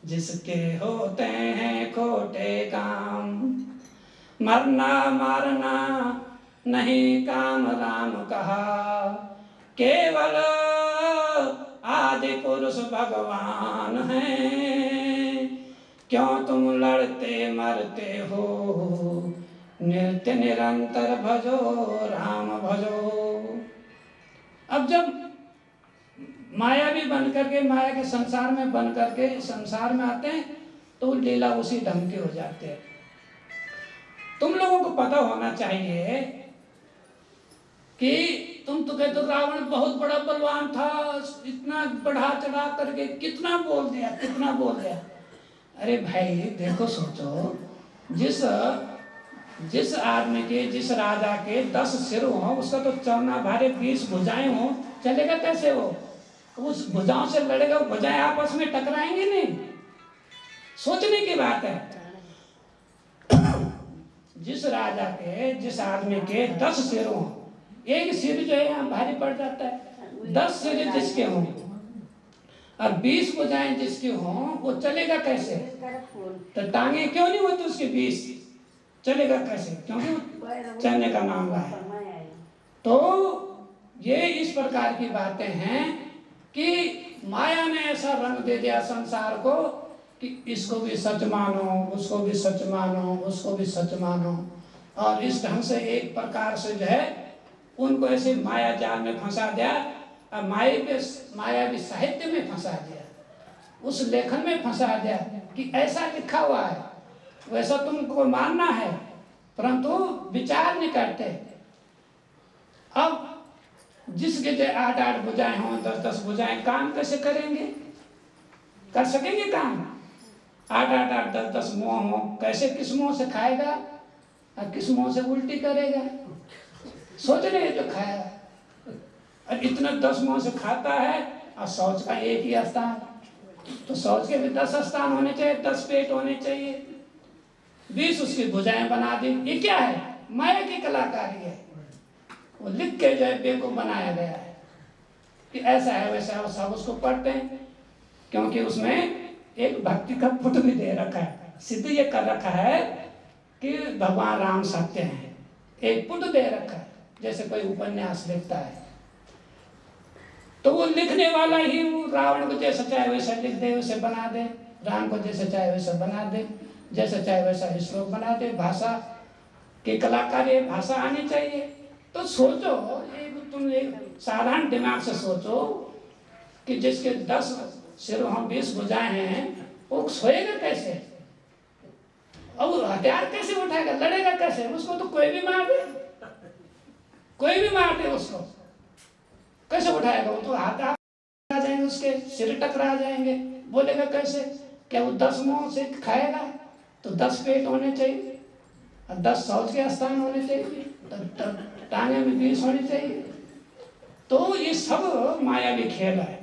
जिसके होते हैं खोटे काम। मरना मारना नहीं काम राम कहा, केवल आदि पुरुष भगवान हैं, क्यों तुम लड़ते मरते हो, नित्य निरंतर भजो राम भजो। अब जब माया भी बन करके, माया के संसार में बन करके संसार में आते हैं तो लीला उसी ढंग के हो जाते हैं। तुम लोगों को पता होना चाहिए कि तुम तो कहते हो रावण बहुत बड़ा बलवान था, इतना बढ़ा चढ़ा करके कितना बोल दिया, कितना बोल दिया। अरे भाई देखो, सोचो, जिस आदमी के, जिस राजा के 10 सिर हो, उसका तो चरना भारे 20 भुजाएं हो, चलेगा कैसे वो? उस भुजाओं से लड़ेगा, वो भुजाएं आपस में टकराएंगे नहीं। सोचने की बात है। जिस राजा के, जिस आदमी के 10 सिर हो, एक सिर जो है यहाँ भारी पड़ जाता है। 10 सिर जिसके हों और 20 भुजाएं जिसकी हों, वो चलेगा कैसे? तो टांगे क्यों नहीं होती उसके 20? चलेगा कैसे? क्योंकि चलने का मामला है। तो ये इस प्रकार की बातें हैं कि माया ने ऐसा रंग दे दिया संसार को कि इसको भी सच मानो, उसको भी सच मानो, उसको भी सच मानो, और इस ढंग से एक प्रकार से जो है उनको ऐसे माया जाल में फंसा दिया। और माया भी साहित्य में फंसा दिया, उस लेखन में फंसा दिया कि ऐसा लिखा हुआ है, वैसा तुमको मानना है, परंतु विचार नहीं करते। अब जिसके जो 8-8 भुजाएं हों, 10-10 भुजाएं, काम कैसे करेंगे? कर सकेंगे काम? 8-8, 10-10 मुंह हो, कैसे, किस मुंह से खाएगा और किस मुंह से उल्टी करेगा? सोच रहे जो खाएगा। और इतना 10 मुंह से खाता है और शौच का एक ही स्थान, तो शौच के भी 10 स्थान होने चाहिए, 10 पेट होने चाहिए, 20 उसकी भुजाएं बना दी। ये क्या है? माया की कलाकारी है। वो लिख के जो है बेवकूफ बनाया गया है कि ऐसा है वैसा है, सब उसको पढ़ते हैं, क्योंकि उसमें एक भक्ति का पुट भी दे रखा है, सिद्ध ये कर रखा है कि भगवान राम सत्य हैं, एक पुट दे रखा है, जैसे कोई उपन्यास लिखता है। तो वो लिखने वाला ही वो रावण को जैसा चाहे वैसा लिख दे, वैसे बना दे, राम को जैसे चाहे वैसा बना दे, जैसे चाहे वैसा श्लोक बना दे। भाषा की कलाकारी, भाषा आनी चाहिए। तो सोचो, तुम एक साधारण दिमाग से सोचो कि जिसके 10 सिर हों, 20 भुजाएं हैं, वो सोएगा कैसे? और हथियार कैसे उठाएगा? लड़ेगा कैसे? उसको तो कोई भी मार दे, कोई भी मार दे, उसको कैसे उठाएगा? वो तो हाथ आ जाएंगे, उसके सिर टकरा जाएंगे, बोलेगा कैसे? क्या वो 10 मुंह से खाएगा? तो 10 पेट होने चाहिए और 10 शौच के स्थान होने चाहिए, टांगे में 20 होनी चाहिए। तो ये सब मायावी खेल है,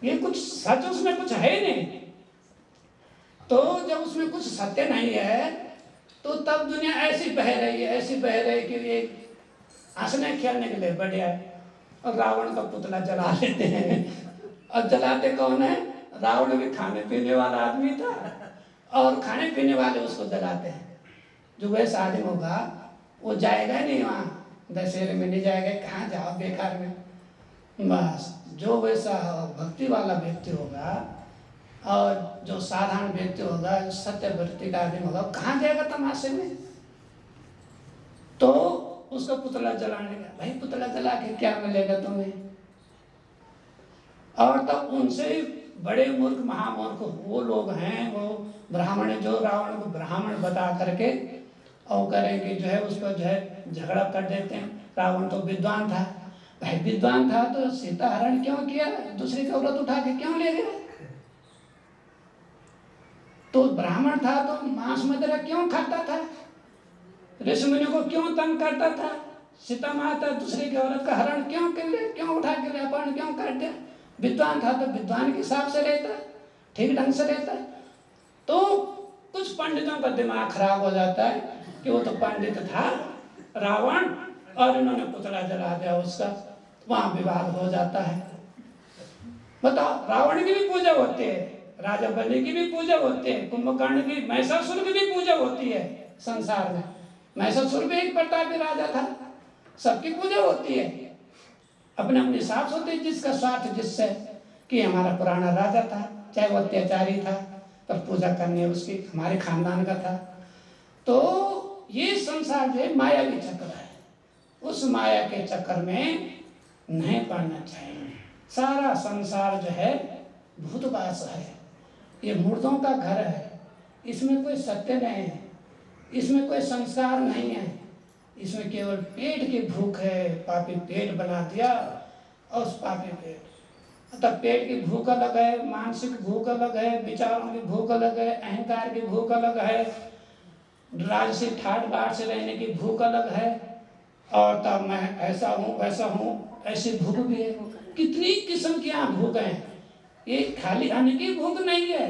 ये कुछ सच उसमें कुछ है नहीं। तो जब उसमें कुछ सत्य नहीं है तो तब दुनिया ऐसी बह रही है, ऐसी बह रही कि ये हंसने खेलने के लिए बढ़िया है। और रावण का पुतला जला लेते हैं, और जलाते कौन है? रावण भी खाने पीने वाला आदमी था, और खाने पीने वाले उसको जलाते हैं। जो वैसा आदमी होगा वो जाएगा नहीं वहाँ, दशहरे में नहीं जाएगा, कहाँ जाओ बेकार में। बस जो वैसा भक्ति वाला व्यक्ति होगा और जो साधारण व्यक्ति होगा, जो सत्य वृत्ति का आदमी होगा, कहाँ जाएगा तमाशे में? तो उसका पुतला जलाने का, भाई पुतला जला के क्या मिलेगा तुम्हें? और तब उनसे बड़े मूर्ख, महामूर्ख वो लोग हैं, वो ब्राह्मण, जो रावण को ब्राह्मण बता करके और करेंगे जो है उसको जो है झगड़ा कर देते हैं। रावण तो विद्वान था, भाई विद्वान था तो सीता हरण क्यों किया? दूसरी का व्रत उठा के क्यों ले गया? तो ब्राह्मण था तो मांस मदिरा क्यों खाता था? ऋषि मुनि को क्यों तंग करता था? सीता माता दूसरी की औरत का हरण क्यों कर लिया, क्यों उठा के लिया, अपहरण क्यों कर दिया? विद्वान था तो विद्वान के हिसाब से रहता, ठीक ढंग से रहता। तो कुछ पंडितों का दिमाग खराब हो जाता है कि वो तो पंडित था रावण, और इन्होंने पुतला जला दिया उसका, वहां विवाद हो जाता है। बताओ, रावण की भी पूजा होती है, राजा बलि की भी पूजा होती है, कुंभकर्ण की, महिषासुर की भी पूजा होती है संसार में, महिषासुर भी एक प्रतापी राजा था, सबकी पूजा होती है, अपने अपने हिसाब से होती है, जिसका स्वार्थ जिससे कि हमारा पुराना राजा था, चाहे वो अत्याचारी था, पर पूजा करनी उसकी हमारे खानदान का था। तो ये संसार जो है मायावी चक्र है, उस माया के चक्कर में नहीं पड़ना चाहिए। सारा संसार जो है भूतवास है, ये मुर्दों का घर है, इसमें कोई सत्य नहीं है, इसमें कोई संस्कार नहीं है, इसमें केवल पेट की भूख है। पापी पेट बना दिया, और उस पापी पेट, अतः पेट की भूख अलग है, मानसिक भूख अलग है, विचारों की भूख अलग है, अहंकार की भूख अलग है, राजसिक ठाट बाट से रहने की भूख अलग है, और तब मैं ऐसा हूँ वैसा हूँ ऐसी भूख भी है। कितनी किस्म की यहाँ भूख है, ये खाली अन्न की भूख नहीं है,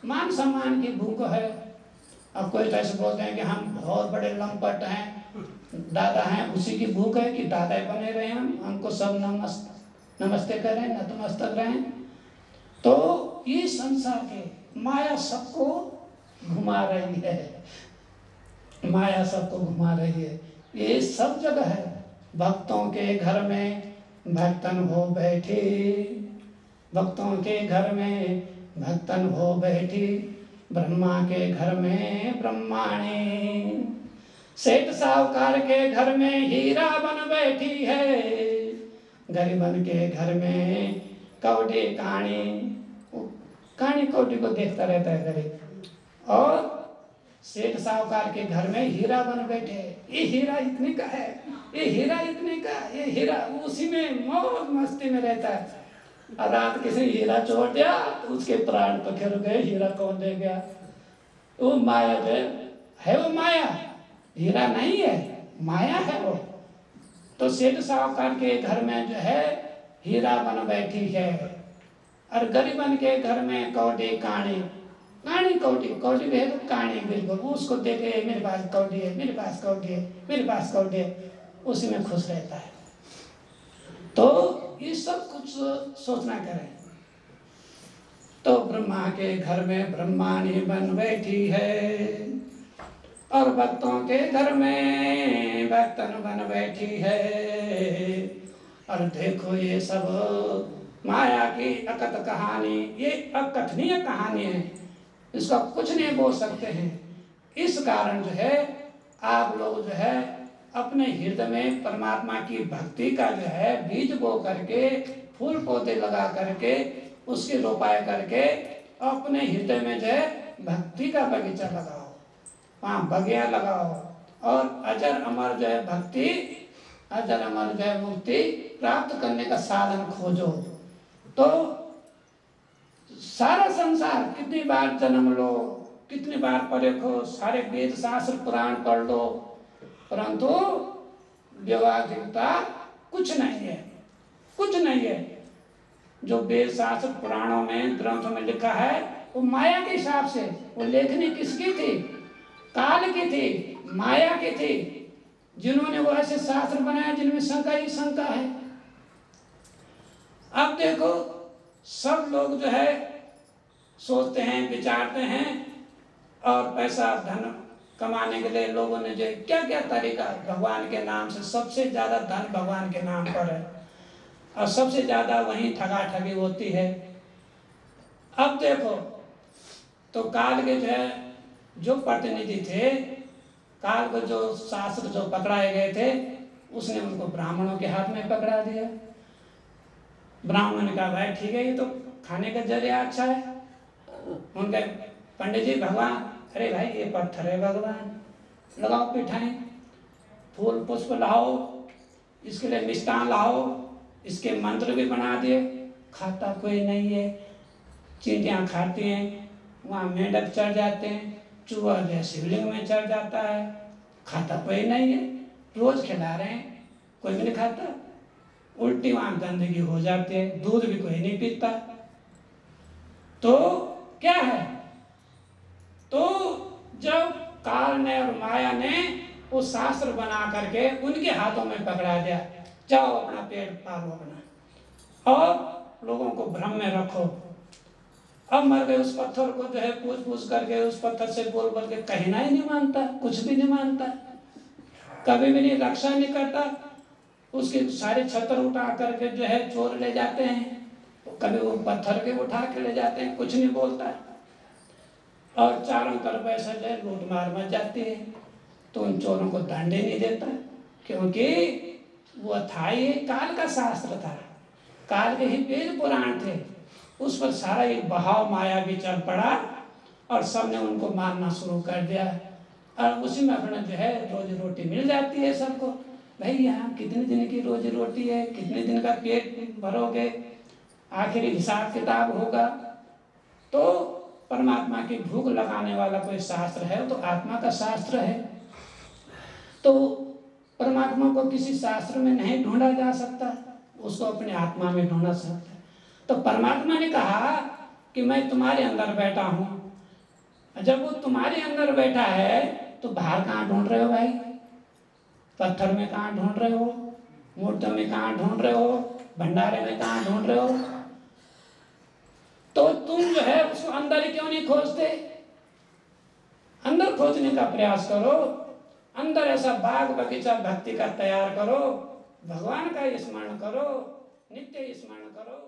मान सम्मान की भूख है। अब कोई तो ऐसे बोलते हैं कि हम बहुत बड़े लंपट हैं, दादा हैं, उसी की भूख है कि दादा बने रहे, हमको सब नमस्ते करें, नतमस्तक रहें। तो ये संसार के माया सबको घुमा रही है, माया सबको घुमा रही है, ये सब जगह है। भक्तों के घर में भक्तन हो बैठी, भक्तों के घर में भक्तन हो बैठी, ब्रह्मा के घर में ब्रह्माणी, सेठ साहूकार के घर में हीरा बन बैठी है, गरीबन के घर में कौड़ी कहानी, कहानी कौड़ी को देखता रहता है गरीब, और सेठ साहूकार के घर में हीरा बन बैठे, ये हीरा इतने का है, ये हीरा इतने का, ये हीरा, उसी में मौज मस्ती में रहता है। और रात किसी हीरा छोड़ दिया तो उसके प्राण पखेर गए, हीरा कौन दे गया? वो माया जो है वो माया, हीरा नहीं है, माया है वो। तो सेठ साहूकार के घर में जो है हीरा बन बैठी है, और गरीबन के घर में कौड़ी कहानी, कहानी कौड़ी, कौड़ी भी है तो कहानी बिल्कुल, उसको देखे मेरे पास कौड़ी है, मेरे पास कौड़ी है, मेरे पास कौड़ी है, उसी में खुश रहता है। तो ये सब कुछ सोचना करें। तो ब्रह्मा के घर में ब्रह्माणी बन बैठी है, और भक्तों के घर में भक्तन बन बैठी है, और देखो ये सब माया की अकथ कहानी, ये अकथनीय कहानी है, इसका कुछ नहीं बोल सकते हैं। इस कारण जो है आप लोग जो है अपने हृदय में परमात्मा की भक्ति का जो है बीज बो करके, फूल पौधे लगा करके, उसकी रोपाई करके अपने हृदय में जो है भक्ति का बगीचा लगाओ, वहाँ बगिया लगाओ, और अजर अमर जो है भक्ति, अजर अमर जो है मुक्ति प्राप्त करने का साधन खोजो। तो सारा संसार कितनी बार जन्म लो, कितनी बार परखो, सारे वेद शास्त्र पुराण पढ़ लो, परंतु व्यवहारिकता कुछ नहीं है, कुछ नहीं है। जो वेद शास्त्र पुराणों में ग्रंथों में लिखा है वो माया के हिसाब से, वो लेखनी किसकी थी? काल की थी, माया की थी, जिन्होंने वो ऐसे शास्त्र बनाए जिनमें शंका ही शंका है। अब देखो सब लोग जो है सोचते हैं, विचारते हैं, और पैसा धन कमाने के लिए लोगों ने जो क्या क्या तरीका, भगवान के नाम से सबसे ज्यादा धन भगवान के नाम पर है, और सबसे ज्यादा वहीं ठगा ठगी होती है। अब देखो तो काल के जो है जो प्रतिनिधि थे, काल को जो शास्त्र जो पकड़ाए गए थे, उसने उनको ब्राह्मणों के हाथ में पकड़ा दिया। ब्राह्मण ने कहा भाई ठीक है, ये तो खाने का जरिया अच्छा है। उनके पंडित जी भगवान, अरे भाई ये पत्थर है भगवान, लगाओ पिठाएं, फूल पुष्प लाओ, इसके लिए मिष्टान लाओ, इसके मंत्र भी बना दिए। खाता कोई नहीं है, चींटियाँ खाती हैं, वहाँ मेंढक चढ़ जाते हैं, चूहा जो शिवलिंग में चढ़ जाता है, खाता कोई नहीं है, रोज खिला रहे हैं, कोई भी नहीं खाता। उल्टी वहाँ गंदगी हो जाती है, दूध भी कोई नहीं पीता। तो क्या है? तो जब काल ने और माया ने वो शास्त्र बना करके उनके हाथों में पकड़ा दिया, जाओ अपना पेट पालो अपना, और लोगों को भ्रम में रखो। अब मर गए, उस पत्थर को जो है पूछ पूछ करके, उस पत्थर से बोल बोल के कहना ही नहीं मानता, कुछ भी नहीं मानता। कभी भी नहीं, रक्षा नहीं करता, उसके सारे छत्र उठा करके जो है चोर ले जाते हैं, कभी वो पत्थर के उठा के ले जाते हैं, कुछ नहीं बोलता है। और चारों तरफ ऐसा जो है लूट मार मच जाती है, तो उन चोरों को दंड ही नहीं देता, क्योंकि वो था, ये काल का शास्त्र था, काल के ही वेद पुराण थे, उस पर सारा एक बहाव माया भी चल पड़ा और सबने उनको मारना शुरू कर दिया। और उसी में अपना जो है रोजी रोटी मिल जाती है सबको। भाई यहाँ कितने दिन की रोजी रोटी है, कितने दिन का पेट भरोगे, आखिरी हिसाब किताब होगा। तो परमात्मा की भूख लगाने वाला कोई शास्त्र है तो आत्मा का शास्त्र है। तो परमात्मा को किसी शास्त्र में नहीं ढूंढा जा सकता, उसको अपने आत्मा में ढूंढा सकता है। तो परमात्मा ने कहा कि मैं तुम्हारे अंदर बैठा हूँ। जब वो तुम्हारे अंदर बैठा है तो बाहर कहाँ ढूंढ रहे हो भाई? पत्थर में कहाँ ढूंढ रहे हो, मूर्तियों में कहाँ ढूंढ रहे हो, भंडारे में कहाँ ढूंढ रहे हो? तो तुम जो है उसको अंदर ही क्यों नहीं खोजते? अंदर खोजने का प्रयास करो, अंदर ऐसा बाग बगीचा भक्ति का तैयार करो, भगवान का स्मरण करो, नित्य स्मरण करो।